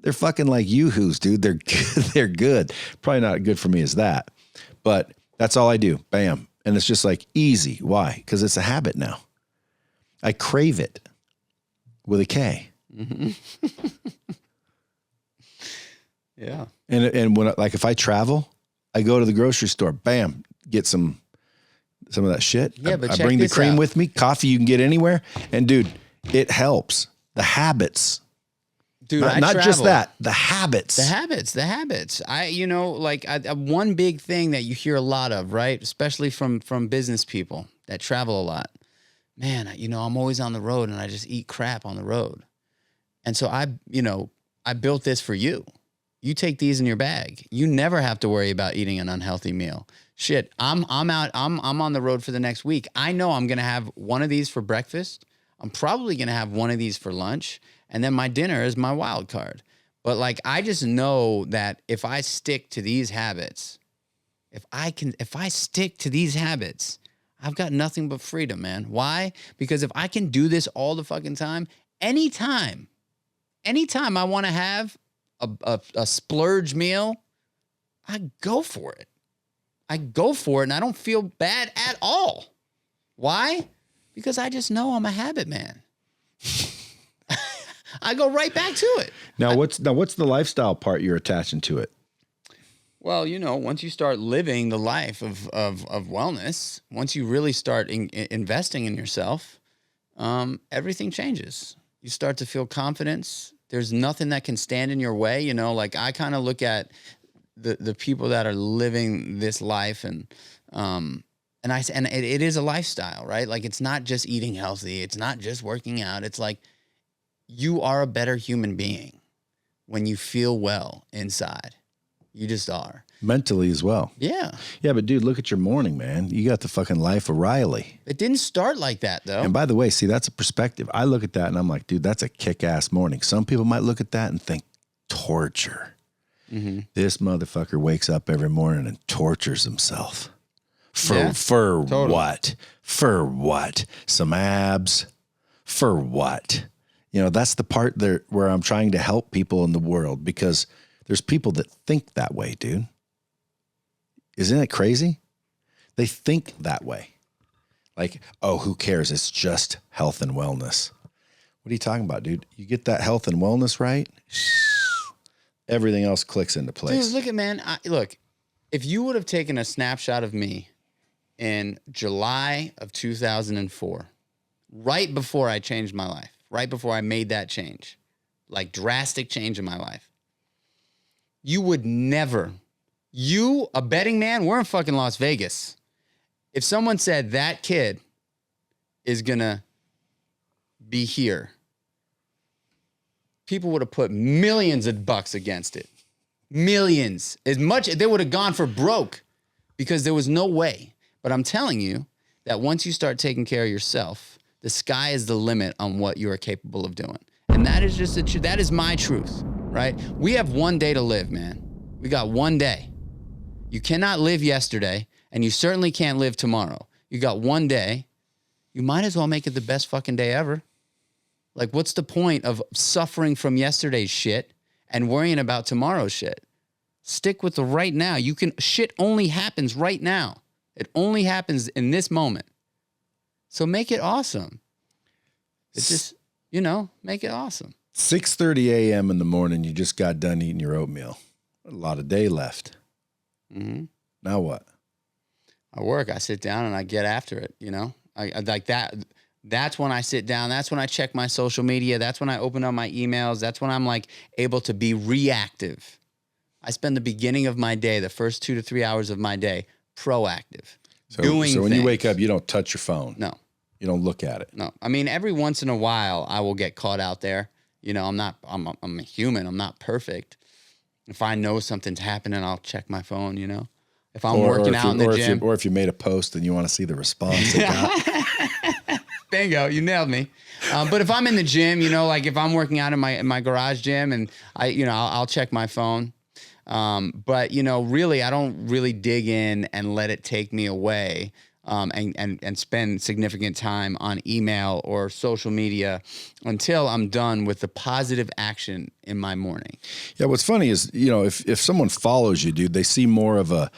They're fucking like Yoo-Hoos, dude. They're good. They're good. Probably not good for me as that, but that's all I do. Bam. And it's just like easy. Why? Because it's a habit now. I crave it with a K. Mm-hmm. Yeah. And when like if I travel, I go to the grocery store, bam, get some of that shit. Yeah, but I bring the cream out. with me. Coffee you can get anywhere. And dude, it helps. The habits. Dude, not just that, the habits. The habits. One big thing that you hear a lot of, right? Especially from business people that travel a lot. Man, I'm always on the road and I just eat crap on the road. And so I built this for you. You take these in your bag. You never have to worry about eating an unhealthy meal. Shit, I'm out. I'm on the road for the next week. I know I'm going to have one of these for breakfast. I'm probably going to have one of these for lunch. And then my dinner is my wild card. But like, I just know that if I stick to these habits, if I stick to these habits, I've got nothing but freedom, man. Why? Because if I can do this all the fucking time, anytime I want to have a splurge meal, I go for it. And I don't feel bad at all. Why? Because I just know I'm a habit man. I go right back to it. Now, what's the lifestyle part you're attaching to it? Well, once you start living the life of wellness, once you really start investing in yourself, everything changes. You start to feel confidence. There's nothing that can stand in your way. Like I kind of look at the people that are living this life and it is a lifestyle, right? Like it's not just eating healthy. It's not just working out. It's like you are a better human being when you feel well inside. You just are. Mentally as well. Yeah. Yeah, but dude, look at your morning, man. You got the fucking life of Riley. It didn't start like that, though. And by the way, see, that's a perspective. I look at that and I'm like, dude, that's a kick-ass morning. Some people might look at that and think, torture. Mm-hmm. This motherfucker wakes up every morning and tortures himself. For totally. What? For what? Some abs? For what? That's the part there where I'm trying to help people in the world, because there's people that think that way, dude. Isn't it crazy? They think that way. Like, oh, who cares? It's just health and wellness. What are you talking about, dude? You get that health and wellness right, everything else clicks into place. Dude, look at, man. Look, if you would have taken a snapshot of me in July of 2004, right before I changed my life, right before I made that change, like drastic change in my life, you would never, a betting man, we're in fucking Las Vegas. If someone said that kid is going to be here, people would have put millions of bucks against it. Millions. As much, they would have gone for broke because there was no way. But I'm telling you that once you start taking care of yourself, the sky is the limit on what you are capable of doing. And that is just that is my truth, right? We have one day to live, man. We got one day. You cannot live yesterday, and you certainly can't live tomorrow. You got one day. You might as well make it the best fucking day ever. Like, what's the point of suffering from yesterday's shit and worrying about tomorrow's shit? Stick with the right now. Shit only happens right now. It only happens in this moment. So make it awesome. It's just, make it awesome. 6:30 a.m. in the morning, you just got done eating your oatmeal. A lot of day left. Mm-hmm. Now what? I work. I sit down and I get after it, I like that. That's when I sit down. That's when I check my social media. That's when I open up my emails. That's when I'm like able to be reactive. I spend the beginning of my day, the first 2 to 3 hours of my day, proactive. So when you wake up, you don't touch your phone. No. You don't look at it. No. I mean, every once in a while, I will get caught out there. I'm a human. I'm not perfect. If I know something's happening, I'll check my phone, If I'm working out in the gym. Or if you made a post and you want to see the response. Bingo, you nailed me. But if I'm in the gym, like if I'm working out in my garage gym and I'll check my phone. But really, I don't really dig in and let it take me away. And spend significant time on email or social media until I'm done with the positive action in my morning. Yeah, what's funny is, if someone follows you, dude, they see more of a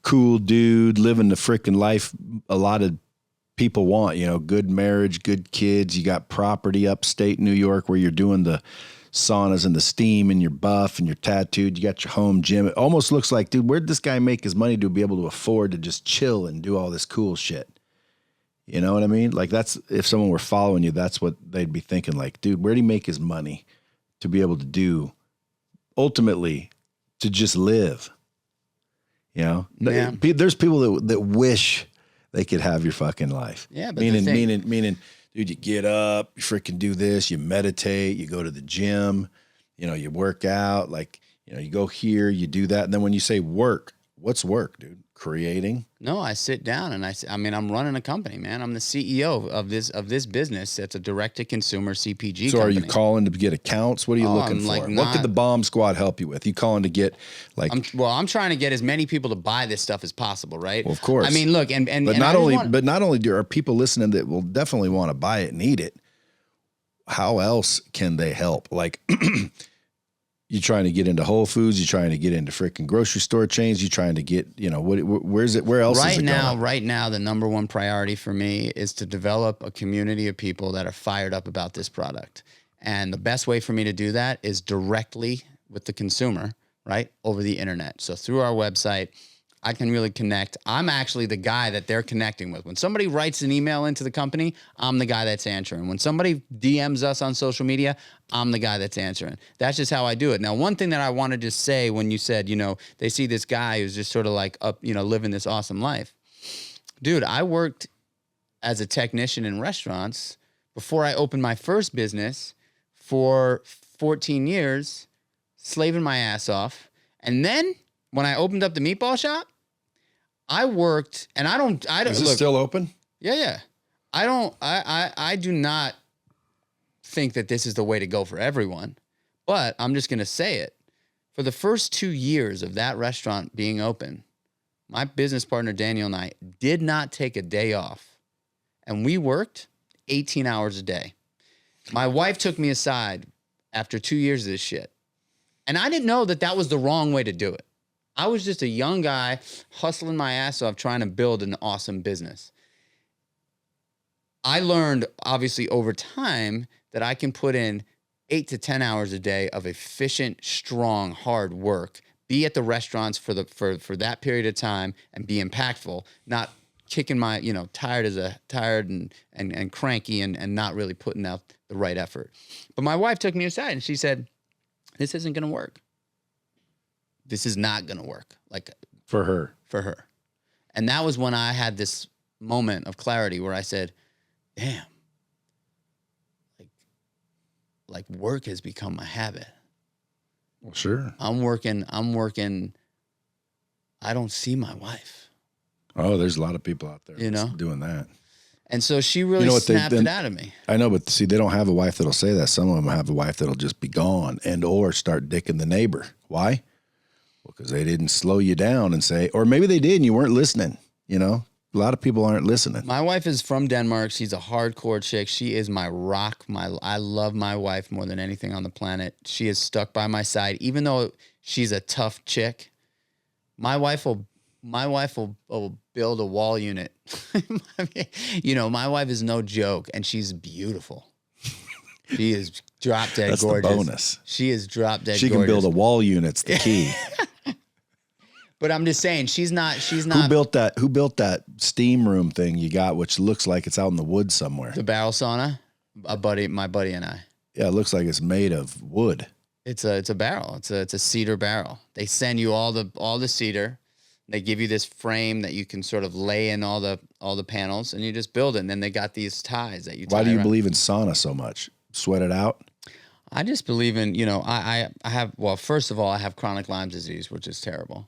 cool dude living the freaking life a lot of people want, good marriage, good kids. You got property upstate New York where you're doing the saunas and the steam and you're buff and you're tattooed. You got your home gym. It almost looks like, dude, where'd this guy make his money to be able to afford to just chill and do all this cool shit? You know what I mean? Like that's, if someone were following you, that's what they'd be thinking. Like, dude, where'd he make his money to be able to do, ultimately, to just live? Yeah. There's people that wish they could have your fucking life. Yeah, but meaning, dude, you get up, you freaking do this, you meditate, you go to the gym, you work out, like, you go here, you do that. And then when you say work, what's work, dude? Creating? No, I sit down and I'm running a company, man. I'm the CEO of this business. It's a direct-to-consumer CPG so company. Are you calling to get accounts? What are you looking for? What could the bomb squad help you with? You calling to get like... I'm trying to get as many people to buy this stuff as possible, right? Well, of course. I mean, look, but not only are people listening that will definitely want to buy it and eat it, how else can they help? Like... You trying to get into Whole Foods? You trying to get into freaking grocery store chains? You trying to get, where's it? Where else is it going? Right now, the number one priority for me is to develop a community of people that are fired up about this product. And the best way for me to do that is directly with the consumer, right? Over the internet. So through our website, I can really connect. I'm actually the guy that they're connecting with. When somebody writes an email into the company, I'm the guy that's answering. When somebody DMs us on social media, I'm the guy that's answering. That's just how I do it. Now, one thing that I wanted to say when you said, they see this guy who's just sort of like up, living this awesome life. Dude, I worked as a technician in restaurants before I opened my first business for 14 years, slaving my ass off. And then when I opened up the Meatball Shop, I worked, and I don't. Is it still open? Yeah. I do not think that this is the way to go for everyone, but I'm just going to say it. For the first 2 years of that restaurant being open, my business partner, Daniel, and I did not take a day off, and we worked 18 hours a day. My wife took me aside after 2 years of this shit, and I didn't know that that was the wrong way to do it. I was just a young guy hustling my ass off trying to build an awesome business. I learned, obviously, over time that I can put in 8 to 10 hours a day of efficient, strong, hard work, be at the restaurants for that period of time and be impactful, not kicking my, tired and cranky and not really putting out the right effort. But my wife took me aside and she said, this isn't going to work. This is not going to work. Like for her. And that was when I had this moment of clarity where I said, damn, like work has become my habit. Well, sure. I'm working. I don't see my wife. Oh, there's a lot of people out there doing that. And so she really snapped it out of me. I know, but see, they don't have a wife that'll say that. Some of them have a wife that'll just be gone and or start dicking the neighbor. Why? Well, because they didn't slow you down and say, or maybe they did and you weren't listening. A lot of people aren't listening. My wife is from Denmark. She's a hardcore chick. She is my rock. I love my wife more than anything on the planet. She is stuck by my side, even though she's a tough chick. My wife will build a wall unit. My wife is no joke, and she's beautiful. She is drop dead That's gorgeous. The bonus. She is drop dead gorgeous. She can build a wall unit's the key. But I'm just saying, she's not. Who built that steam room thing you got, which looks like it's out in the woods somewhere? The barrel sauna? My buddy and I. Yeah, it looks like it's made of wood. It's a barrel. It's a cedar barrel. They send you all the cedar. They give you this frame that you can sort of lay in all the panels, and you just build it. And then they got these ties that you tie Why do you around. believe in sauna so much? Sweat it out? I just believe in, I have, well, first of all, I have chronic Lyme disease, which is terrible.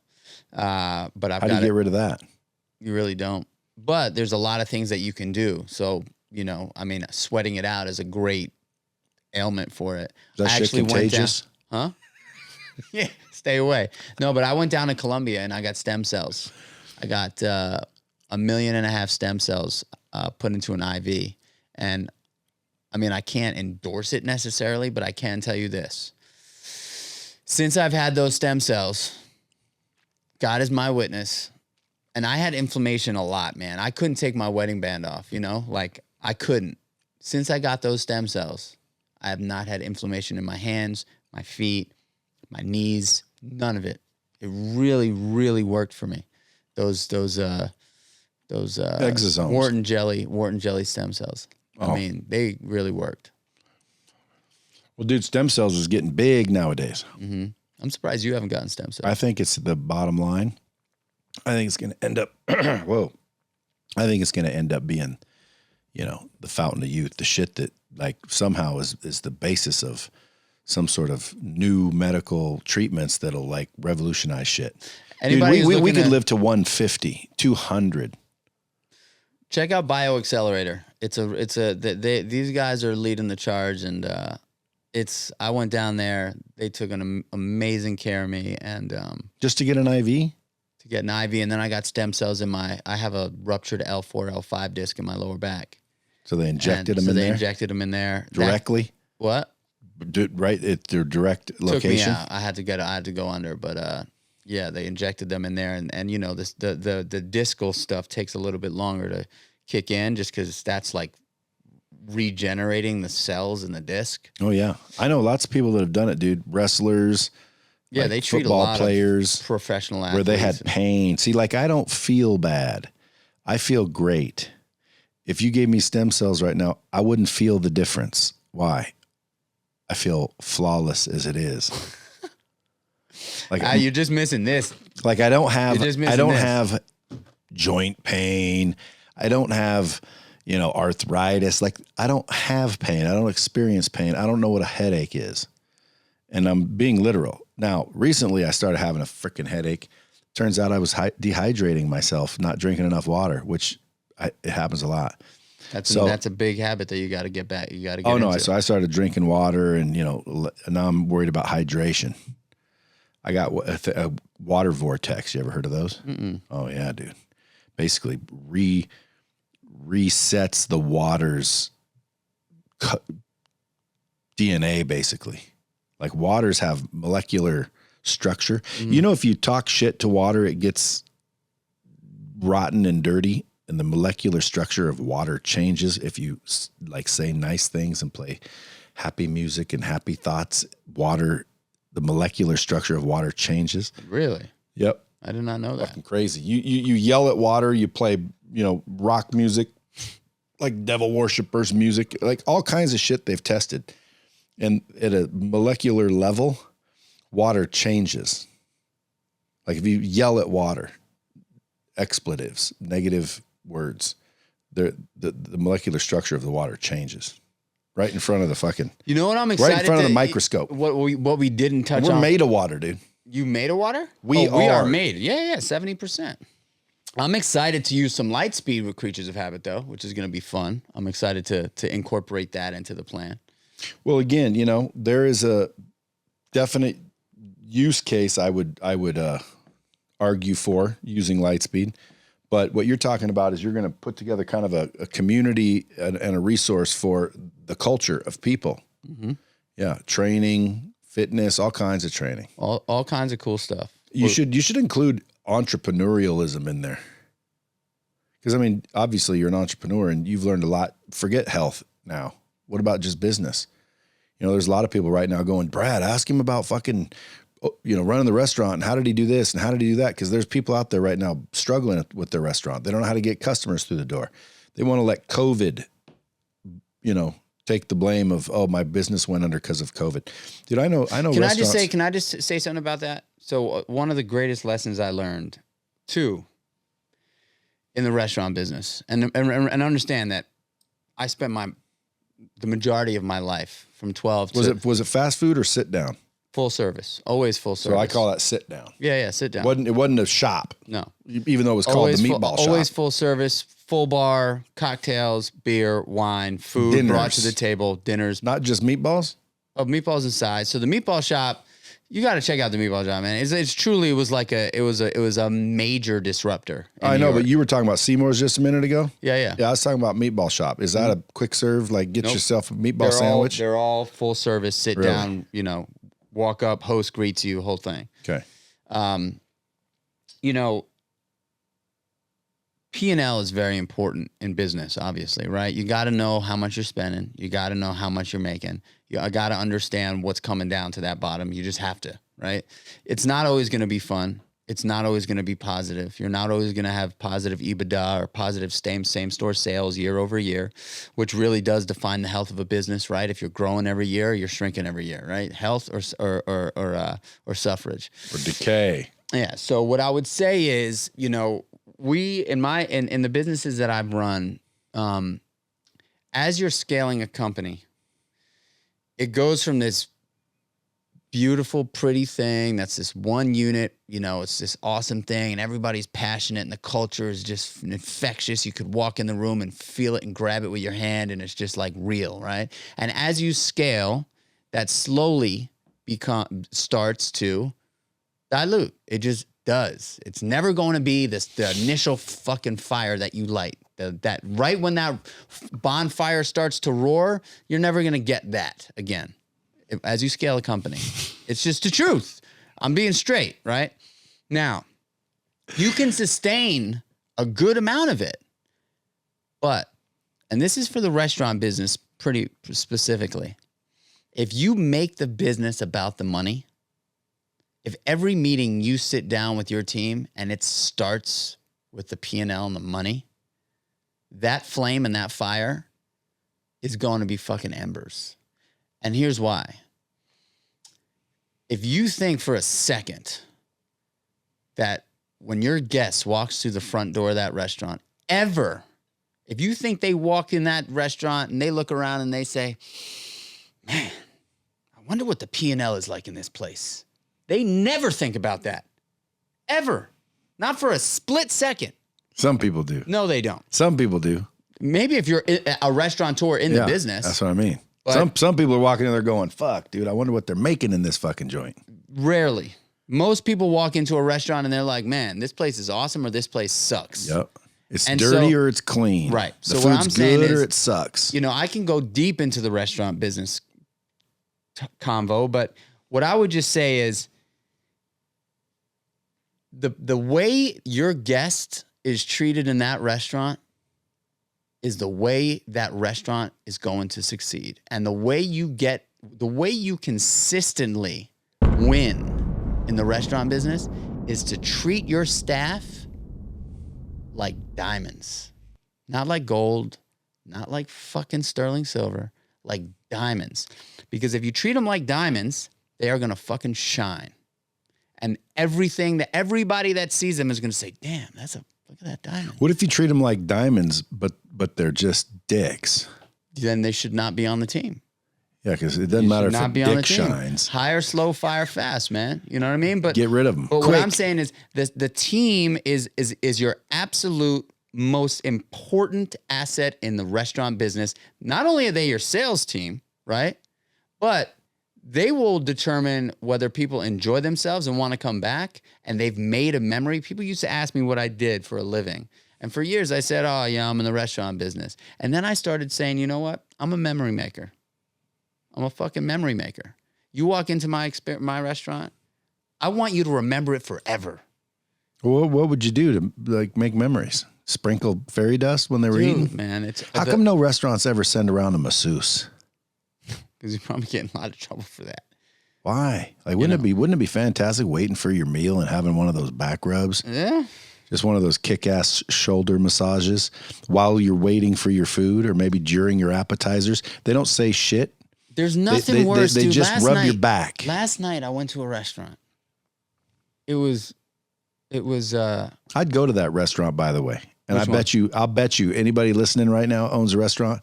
But How do you get rid of that? You really don't. But there's a lot of things that you can do. So, sweating it out is a great ailment for it. Is that shit contagious? Huh? Yeah, stay away. No, but I went down to Colombia and I got stem cells. I got 1.5 million stem cells put into an IV. And I can't endorse it necessarily, but I can tell you this. Since I've had those stem cells, God is my witness. And I had inflammation a lot, man. I couldn't take my wedding band off, I couldn't. Since I got those stem cells, I have not had inflammation in my hands, my feet, my knees, none of it. It really, really worked for me. Those exosomes. Wharton jelly stem cells. Oh. They really worked. Well, dude, stem cells is getting big nowadays. Mm-hmm. I'm surprised you haven't gotten stem cells. I think it's the bottom line. I think it's going to end up, whoa. I think it's going to end up being, the fountain of youth, the shit that somehow is the basis of some sort of new medical treatments that'll revolutionize shit. Anybody Dude, we could live to 150, 200. Check out BioAccelerator. These guys are leading the charge, and I went down there. They took an amazing care of me, and just to get an IV. To get an IV, and then I got stem cells I have a ruptured L4, L5 disc in my lower back. So they injected them in there. Injected them in there directly. What? Right at their direct location. Took me out. I had to go under, but yeah, they injected them in there, and this the discal stuff takes a little bit longer to kick in, just because that's regenerating the cells in the disc. Oh yeah. I know lots of people that have done it, dude. Wrestlers. Yeah, like they treat football a lot players of professional athletes where they had pain. See, like I don't feel bad. I feel great. If you gave me stem cells right now, I wouldn't feel the difference. Why? I feel flawless as it is. Like you're just missing this. Like I don't have joint pain. I don't have, arthritis. Like I don't have pain. I don't experience pain. I don't know what a headache is. And I'm being literal. Now, recently I started having a freaking headache. Turns out I was dehydrating myself, not drinking enough water, which it happens a lot. That's a big habit that you got to get back. You got to get into. So I started drinking water and, now I'm worried about hydration. I got a water vortex. You ever heard of those? Mm-mm. Oh yeah, dude. Basically resets the water's DNA basically. Like waters have molecular structure. Mm-hmm. If you talk shit to water, it gets rotten and dirty, and the molecular structure of water changes. If you like say nice things and play happy music and happy thoughts, the molecular structure of water changes. Really? Yep. I did not know that. Fucking crazy. You yell at water, you play, rock music, like devil worshippers music, like all kinds of shit they've tested. And at a molecular level, water changes. Like if you yell at water, expletives, negative words, the molecular structure of the water changes. Right in front of the fucking. You know what I'm excited? Right in front of the microscope. What we didn't touch on. We're made of water, dude. You made of water? We are made. Yeah, 70%. I'm excited to use some light speed with Creatures of Habit though, which is going to be fun. I'm excited to incorporate that into the plan. Well, again, there is a definite use case I would argue for using light speed. But what you're talking about is you're going to put together kind of a community and a resource for the culture of people. Mm-hmm. Yeah. Training, fitness, all kinds of training. All kinds of cool stuff. You should include entrepreneurialism in there. Because, obviously you're an entrepreneur and you've learned a lot. Forget health now. What about just business? There's a lot of people right now going, Brad, ask him about fucking, running the restaurant and how did he do this and how did he do that? Because there's people out there right now struggling with their restaurant. They don't know how to get customers through the door. They want to let COVID, take the blame of, oh, my business went under because of COVID. Dude, I know. Can I just say something about that? So one of the greatest lessons I learned too in the restaurant business and understand that I spent the majority of my life from 12 to. Was it fast food or sit down? Full service, always full service. So I call that sit down. Yeah, sit down. It wasn't a shop. No. Even though it was called the Meatball Shop. Always full service, full bar, cocktails, beer, wine, food dinners. Brought to the table, dinners. Not just meatballs? Oh, meatballs inside. So the Meatball Shop, you got to check out the Meatball Shop, man. It's truly it was a major disruptor. I know, but you were talking about Seamore's just a minute ago? Yeah. Yeah, I was talking about Meatball Shop. Is that a quick serve? Like get yourself a meatball sandwich? They're all full service, sit down, walk up, host greets you, whole thing. Okay. P&L is very important in business, obviously, right? You got to know how much you're spending. You got to know how much you're making. You got to understand what's coming down to that bottom. You just have to, right? It's not always going to be fun. It's not always going to be positive. You're not always going to have positive EBITDA or positive same store sales year over year, which really does define the health of a business, right? If you're growing every year, you're shrinking every year, right? Health or suffrage or decay. Yeah. So what I would say is, we in the businesses that I've run, as you're scaling a company, it goes from this beautiful, pretty thing that's this one unit, it's this awesome thing and everybody's passionate and the culture is just infectious. You could walk in the room and feel it and grab it with your hand and it's just like real, right? And as you scale, that slowly starts to dilute. It just does. It's never going to be the initial fucking fire that you light. That right when that bonfire starts to roar, you're never going to get that again. As you scale a company, it's just the truth. I'm being straight, right? Now, you can sustain a good amount of it, but and this is for the restaurant business pretty specifically, if you make the business about the money, if every meeting you sit down with your team and it starts with the P&L and the money, that flame and that fire is going to be fucking embers. And here's why. If you think for a second that when your guest walks through the front door of that restaurant, ever, if you think they walk in that restaurant and they look around and they say, man, I wonder what the P&L is like in this place. They never think about that. Ever. Not for a split second. Some people do. No, they don't. Some people do. Maybe if you're a restaurateur in the business. That's what I mean. Some people are walking in there going, fuck, dude, I wonder what they're making in this fucking joint. Rarely. Most people walk into a restaurant and they're like, man, this place is awesome or this place sucks. Yep. It's dirty or it's clean. Right. The food's good or it sucks. You know, I can go deep into the restaurant business convo, but what I would just say is the way your guest is treated in that restaurant is the way that restaurant is going to succeed. And the way you consistently win in the restaurant business is to treat your staff like diamonds. Not like gold, not like fucking sterling silver, like diamonds. Because if you treat them like diamonds, they are going to fucking shine. And everybody that sees them is going to say, damn, look at that diamond. What if you treat them like diamonds, but they're just dicks? Then they should not be on the team. Yeah, because it doesn't matter if a dick shines. Hire slow, fire fast, man. You know what I mean? But get rid of them. But quick. What I'm saying is the team is your absolute most important asset in the restaurant business. Not only are they your sales team, right? But they will determine whether people enjoy themselves and want to come back, and they've made a memory. People used to ask me what I did for a living. And for years I said, oh, yeah, I'm in the restaurant business. And then I started saying, you know what? I'm a memory maker. I'm a fucking memory maker. You walk into my restaurant, I want you to remember it forever. Well, what would you do to like make memories? Sprinkle fairy dust when they were eating? Man, how come no restaurants ever send around a masseuse? Because you probably get in a lot of trouble for that. Why? Like, wouldn't it be fantastic waiting for your meal and having one of those back rubs? Yeah. Just one of those kick-ass shoulder massages while you're waiting for your food or maybe during your appetizers. They don't say shit. There's nothing worse. They just rub your back. Last night I went to a restaurant. It was. I'd go to that restaurant, by the way, and I'll bet you anybody listening right now owns a restaurant.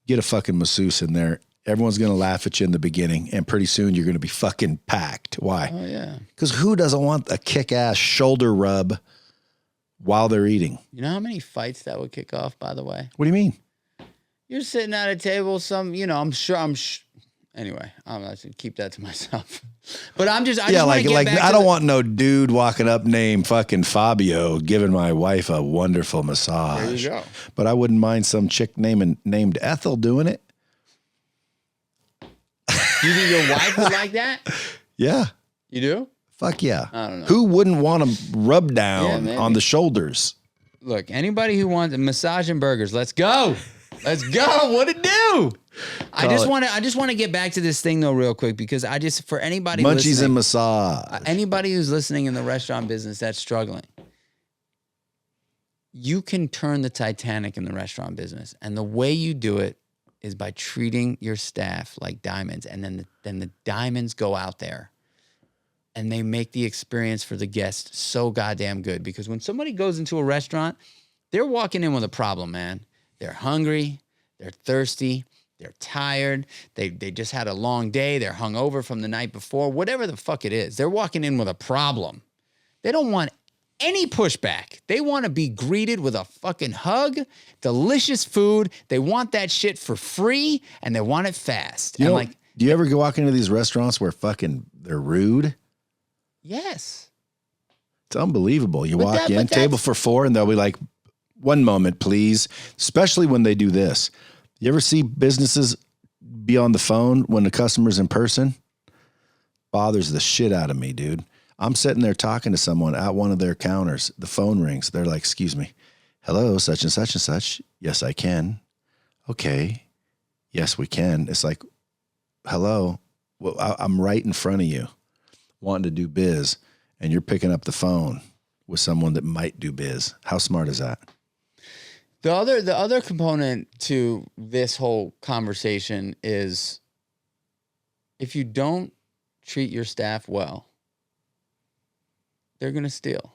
Get a fucking masseuse in there. Everyone's gonna laugh at you in the beginning, and pretty soon you're gonna be fucking packed. Why? Oh yeah. Because who doesn't want a kick-ass shoulder rub while they're eating? You know how many fights that would kick off? By the way. What do you mean? You're sitting at a table. I'm sure. Anyway, I'm going to keep that to myself. But I just I don't want no dude walking up named fucking Fabio giving my wife a wonderful massage. There you go. But I wouldn't mind some chick named Ethel doing it. You think your wife would like that? Yeah. You do? Fuck yeah. I don't know. Who wouldn't want to rub down on the shoulders? Look, anybody who wants a massage and burgers, let's go. Let's go. What it do? I just want to get back to this thing though real quick because for anybody munchies and massage. Anybody who's listening in the restaurant business that's struggling, you can turn the Titanic in the restaurant business, and the way you do it is by treating your staff like diamonds, and then the diamonds go out there and they make the experience for the guest so goddamn good. Because when somebody goes into a restaurant, they're walking in with a problem, man. They're hungry, they're thirsty, they're tired, they just had a long day, they're hungover from the night before, whatever the fuck it is. They're walking in with a problem. They don't want any pushback. They want to be greeted with a fucking hug, delicious food. They want that shit for free, and they want it fast. Do you ever go walk into these restaurants where fucking they're rude? Yes. It's unbelievable. You walk in, table for four, and they'll be like, one moment, please. Especially when they do this. You ever see businesses be on the phone when the customer's in person? Bothers the shit out of me, dude. I'm sitting there talking to someone at one of their counters. The phone rings. They're like, excuse me. Hello, such and such and such. Yes, I can. Okay. Yes, we can. It's like, hello, well, I'm right in front of you wanting to do biz, and you're picking up the phone with someone that might do biz. How smart is that? The other component to this whole conversation is if you don't treat your staff well, they're going to steal.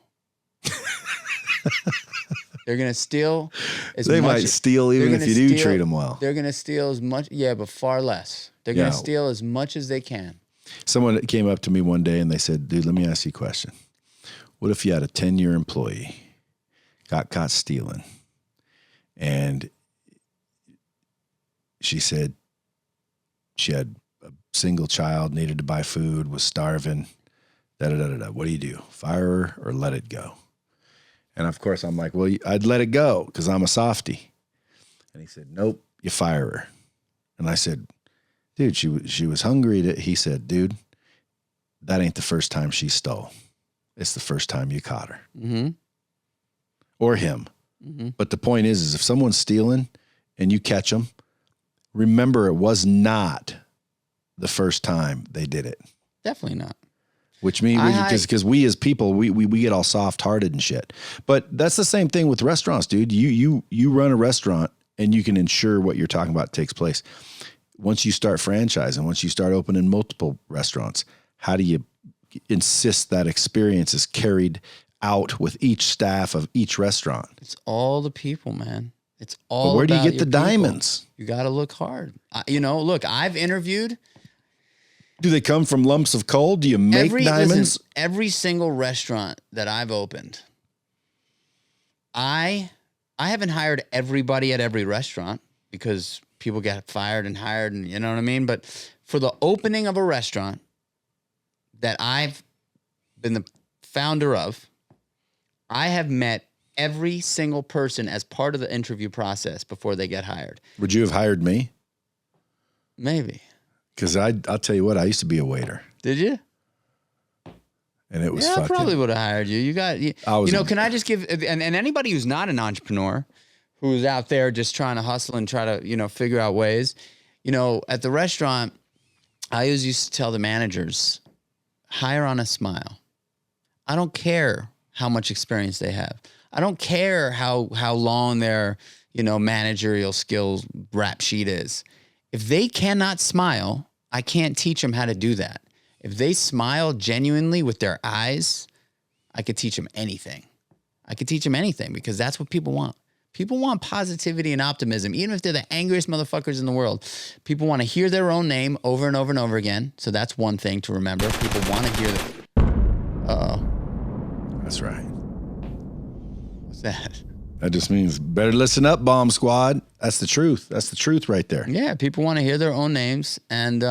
They're going to steal as much. They might steal even if you do treat them well. They're going to steal as much, but far less. They're going to steal as much as they can. Someone came up to me one day and they said, dude, let me ask you a question. What if you had a 10-year employee, got caught stealing, and she said she had a single child, needed to buy food, was starving, da-da-da-da-da. What do? Fire her or let it go? And of course I'm like, well, I'd let it go because I'm a softie. And he said, nope, you fire her. And I said, dude, she was hungry. He said, dude, that ain't the first time she stole. It's the first time you caught her. Mm-hmm. Or him. Mm-hmm. But the point is if someone's stealing and you catch them, remember it was not the first time they did it. Definitely not. Which means, because we as people, we get all soft-hearted and shit. But that's the same thing with restaurants, dude. You run a restaurant and you can ensure what you're talking about takes place. Once you start franchising, once you start opening multiple restaurants, how do you insist that experience is carried out with each staff of each restaurant? It's all the people, man. It's all. But where do you get the people. diamonds? You got to look hard. Look, I've interviewed. Do they come from lumps of coal? Do you make diamonds? Listen, every single restaurant that I've opened, I haven't hired everybody at every restaurant because people get fired and hired, and you know what I mean? But for the opening of a restaurant that I've been the founder of, I have met every single person as part of the interview process before they get hired. Would you have hired me? Maybe. Because I'll tell you what, I used to be a waiter. Did you? And it was I fucking... probably would have hired you. Can I just give, and anybody who's not an entrepreneur, who's out there just trying to hustle and try to, figure out ways, at the restaurant, I always used to tell the managers, hire on a smile. I don't care how much experience they have. I don't care how long their, managerial skills rap sheet is. If they cannot smile, I can't teach them how to do that. If they smile genuinely with their eyes, I could teach them anything. I could teach them anything because that's what people want. People want positivity and optimism, even if they're the angriest motherfuckers in the world. People want to hear their own name over and over and over again. So that's one thing to remember. People want to hear That's right. What's that? That just means better listen up, Bomb Squad. That's the truth. That's the truth right there. Yeah, people want to hear their own names. And,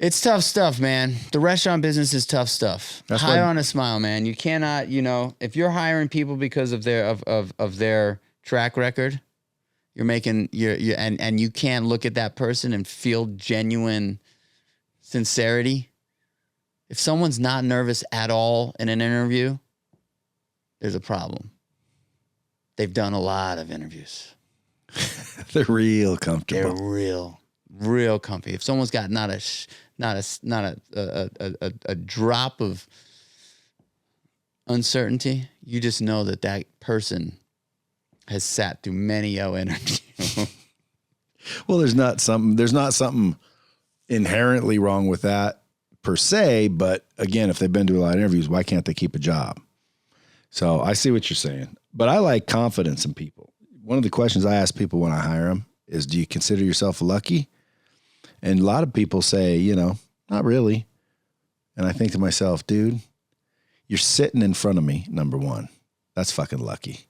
it's tough stuff, man. The restaurant business is tough stuff. Hire on a smile, man. You cannot, if you're hiring people because of their track record, you're making and you can't look at that person and feel genuine sincerity. If someone's not nervous at all in an interview, there's a problem. They've done a lot of interviews. They're real comfortable. They're real comfy. If someone's got not a drop of uncertainty, you just know that person has sat through many interview. Well, there's not something inherently wrong with that per se, but again, if they've been to a lot of interviews, why can't they keep a job? So I see what you're saying, but I like confidence in people. One of the questions I ask people when I hire them is, do you consider yourself lucky? And a lot of people say, not really. And I think to myself, dude, you're sitting in front of me, number one. That's fucking lucky.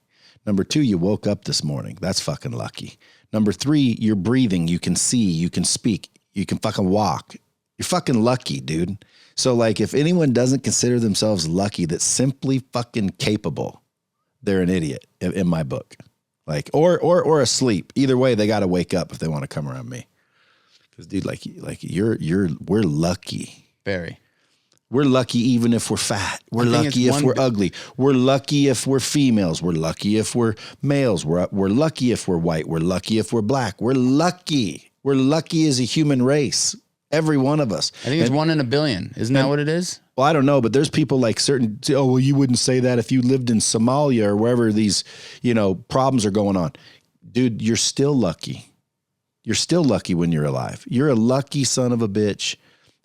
Number two, you woke up this morning. That's fucking lucky. Number three, you're breathing. You can see, you can speak, you can fucking walk. You're fucking lucky, dude. So like, if anyone doesn't consider themselves lucky, that's simply fucking capable, they're an idiot in my book. Like, or asleep. Either way, they got to wake up if they want to come around me. Because dude, we're lucky. Very. We're lucky even if we're fat. We're lucky if we're ugly. We're lucky if we're females. We're lucky if we're males. We're lucky if we're white. We're lucky if we're black. We're lucky. We're lucky as a human race. Every one of us. I think it's 1 in a billion. Isn't that what it is? Well, I don't know, but there's people like well, you wouldn't say that if you lived in Somalia or wherever these, problems are going on. Dude, you're still lucky. You're still lucky when you're alive. You're a lucky son of a bitch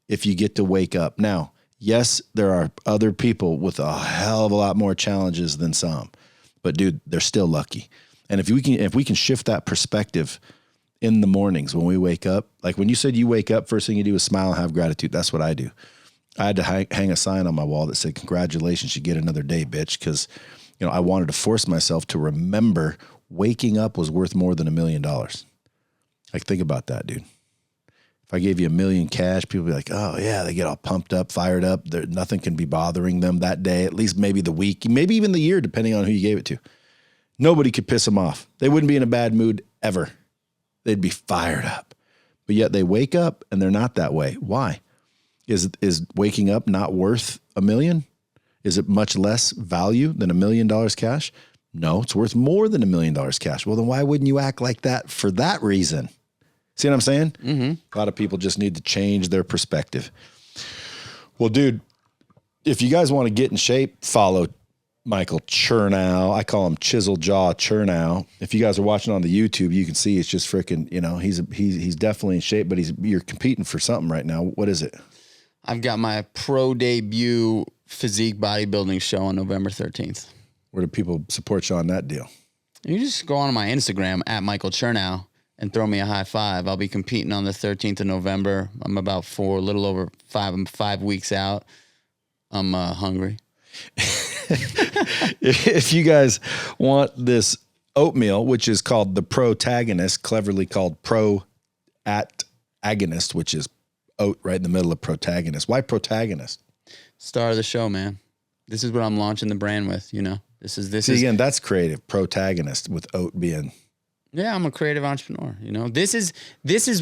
if you get to wake up. Now, yes, there are other people with a hell of a lot more challenges than some, but dude, they're still lucky. And if we can shift that perspective in the mornings when we wake up, like when you said you wake up, first thing you do is smile and have gratitude. That's what I do. I had to hang a sign on my wall that said, "Congratulations, you get another day, bitch." Because, I wanted to force myself to remember waking up was worth more than $1 million. Like, think about that, dude. If I gave you $1 million cash, people would be like, "Oh yeah," they get all pumped up, fired up. Nothing can be bothering them that day, at least maybe the week, maybe even the year, depending on who you gave it to. Nobody could piss them off. They wouldn't be in a bad mood ever. They'd be fired up. But yet they wake up and they're not that way. Why? Is waking up not worth $1 million? Is it much less value than $1 million cash? No, it's worth more than $1 million cash. Well, then why wouldn't you act like that for that reason? See what I'm saying? Mm-hmm. A lot of people just need to change their perspective. Well, dude, if you guys want to get in shape, follow Michael Chernow. I call him Chisel Jaw Chernow. If you guys are watching on the YouTube, you can see it's just freaking, he's definitely in shape, but you're competing for something right now. What is it? I've got my pro debut physique bodybuilding show on November 13th. Where do people support you on that deal? You just go on my Instagram at Michael Chernow and throw me a high five. I'll be competing on the 13th of November. I'm about a little over 5 weeks out. I'm hungry. If you guys want this oatmeal, which is called the Protagonist, cleverly called PrOATagonist, which is oat right in the middle of Protagonist. Why Protagonist? Star of the show, man. This is what I'm launching the brand with, Again, that's creative. Protagonist with oat being. Yeah, I'm a creative entrepreneur. This is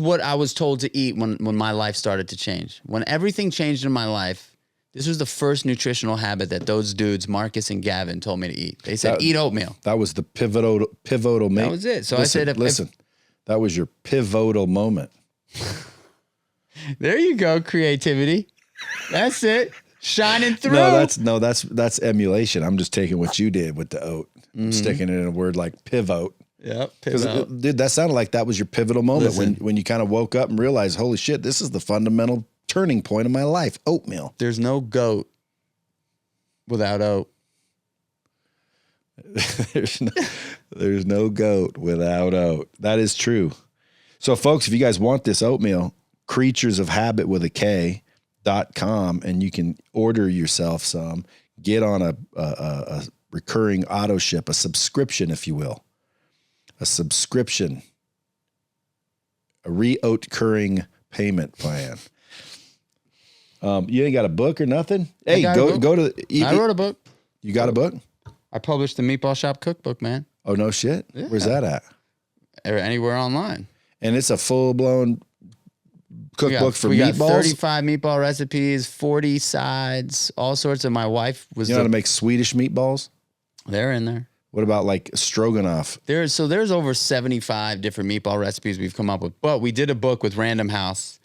what I was told to eat when my life started to change. When everything changed in my life, this was the first nutritional habit that those dudes, Marcus and Gavin, told me to eat. They said, eat oatmeal. That was the pivotal moment. That was it. So listen, I said, that was your pivotal moment. There you go, creativity. That's it. Shining through. That's emulation. I'm just taking what you did with the oat, sticking it in a word like pivot. Yep. Pivot. Dude, that sounded like that was your pivotal moment when you kind of woke up and realized, holy shit, this is the fundamental turning point of my life. Oatmeal. There's no goat without oat. There's no goat without oat. That is true. So folks, if you guys want this oatmeal, Kreatures of Habit with a K.com, and you can order yourself some, get on a recurring auto ship, a subscription, if you will. A subscription, a reoccurring payment plan. You ain't got a book or nothing? Hey, go to. I wrote a book. You got a book? I published the Meatball Shop cookbook, man. Oh no shit! Yeah. Where's that at? Or anywhere online. And it's a full blown cookbook for meatballs. We got 35 meatball recipes, 40 sides, all sorts of. My wife was. You know how to make Swedish meatballs? They're in there. What about like stroganoff? There's over 75 different meatball recipes we've come up with. But we did a book with Random House.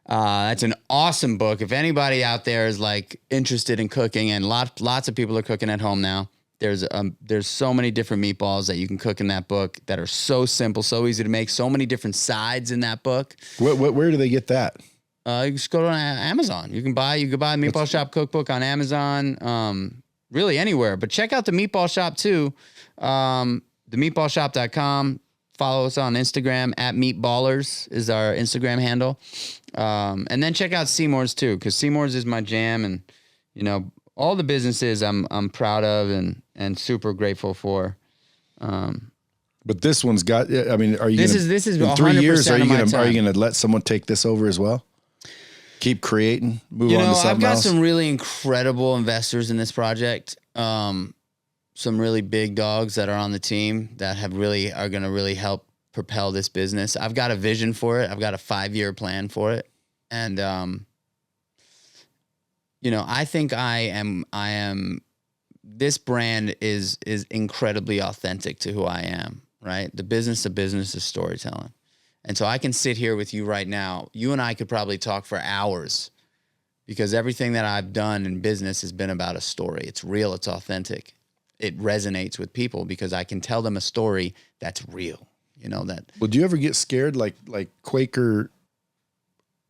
That's an awesome book. If anybody out there is like interested in cooking, and lots of people are cooking at home now. There's so many different meatballs that you can cook in that book that are so simple, so easy to make. So many different sides in that book. Where do they get that? You just go to Amazon. You can buy Meatball Shop cookbook on Amazon. Really anywhere, but check out the Meatball Shop too. Themeatballshop.com. Follow us on Instagram at Meatballers is our Instagram handle. And then check out Seamore's too, because Seamore's is my jam, and all the businesses I'm proud of and super grateful for. But this one's got. I mean, are you? This is in 3 years. Are you gonna let someone take this over as well? Keep creating, move on to something else. I've got some really incredible investors in this project. Some really big dogs that are on the team that are going to really help propel this business. I've got a vision for it. I've got a 5-year plan for it. And I think this brand is incredibly authentic to who I am, right? The business of business is storytelling. And so I can sit here with you right now. You and I could probably talk for hours because everything that I've done in business has been about a story. It's real. It's authentic. It resonates with people because I can tell them a story that's real. That. Well, do you ever get scared like Quaker?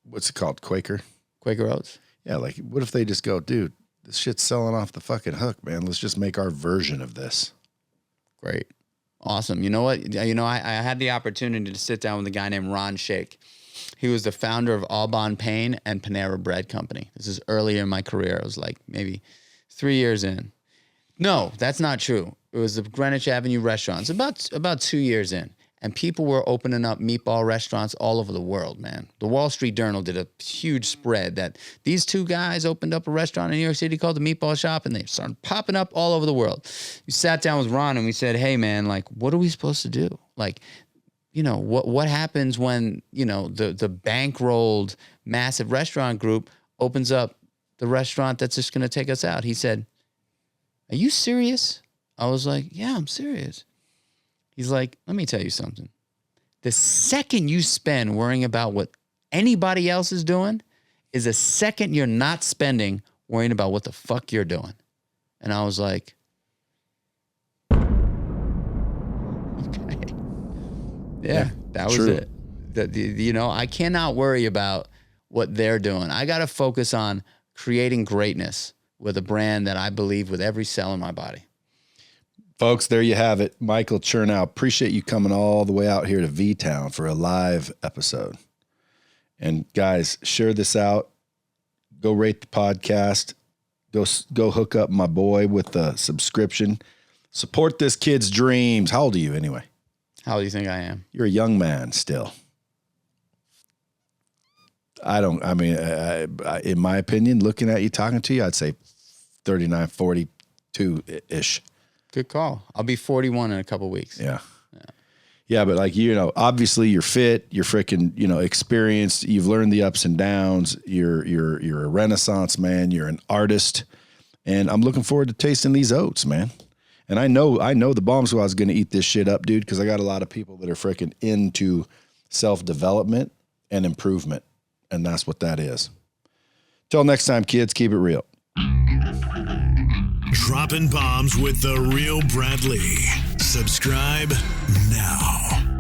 What's it called? Quaker Oats? Yeah. Like, what if they just go, dude, this shit's selling off the fucking hook, man. Let's just make our version of this. Great. Awesome. You know what? I had the opportunity to sit down with a guy named Ron Shake. He was the founder of Aubon Pain and Panera Bread Company. This is earlier in my career. It was like maybe 3 years in. No, that's not true. It was the Greenwich Avenue restaurants, about 2 years in. And people were opening up meatball restaurants all over the world, man. The Wall Street Journal did a huge spread that these two guys opened up a restaurant in New York City called the Meatball Shop, and they started popping up all over the world. We sat down with Ron and we said, hey, man, like, what are we supposed to do? Like, what happens when, the bankrolled massive restaurant group opens up the restaurant that's just going to take us out? He said, are you serious? I was like, yeah, I'm serious. He's like, let me tell you something. The second you spend worrying about what anybody else is doing is a second you're not spending worrying about what the fuck you're doing. And I was like, okay. Yeah, that was true. it. I cannot worry about what they're doing. I got to focus on creating greatness with a brand that I believe with every cell in my body. Folks, there you have it. Michael Chernow. Appreciate you coming all the way out here to V-Town for a live episode. And guys, share this out. Go rate the podcast. Go hook up my boy with a subscription. Support this kid's dreams. How old are you anyway? How old do you think I am? You're a young man still. In my opinion, looking at you, talking to you, I'd say 39, 42-ish. Good call. I'll be 41 in a couple of weeks. Yeah, but obviously you're fit, you're freaking, experienced, you've learned the ups and downs, you're a renaissance man, you're an artist, and I'm looking forward to tasting these oats, man. And I know the Bomb Squad's going to eat this shit up, dude, because I got a lot of people that are freaking into self-development and improvement, and that's what that is. Till next time, kids, keep it real. Dropping bombs with the real Bradley. Subscribe now.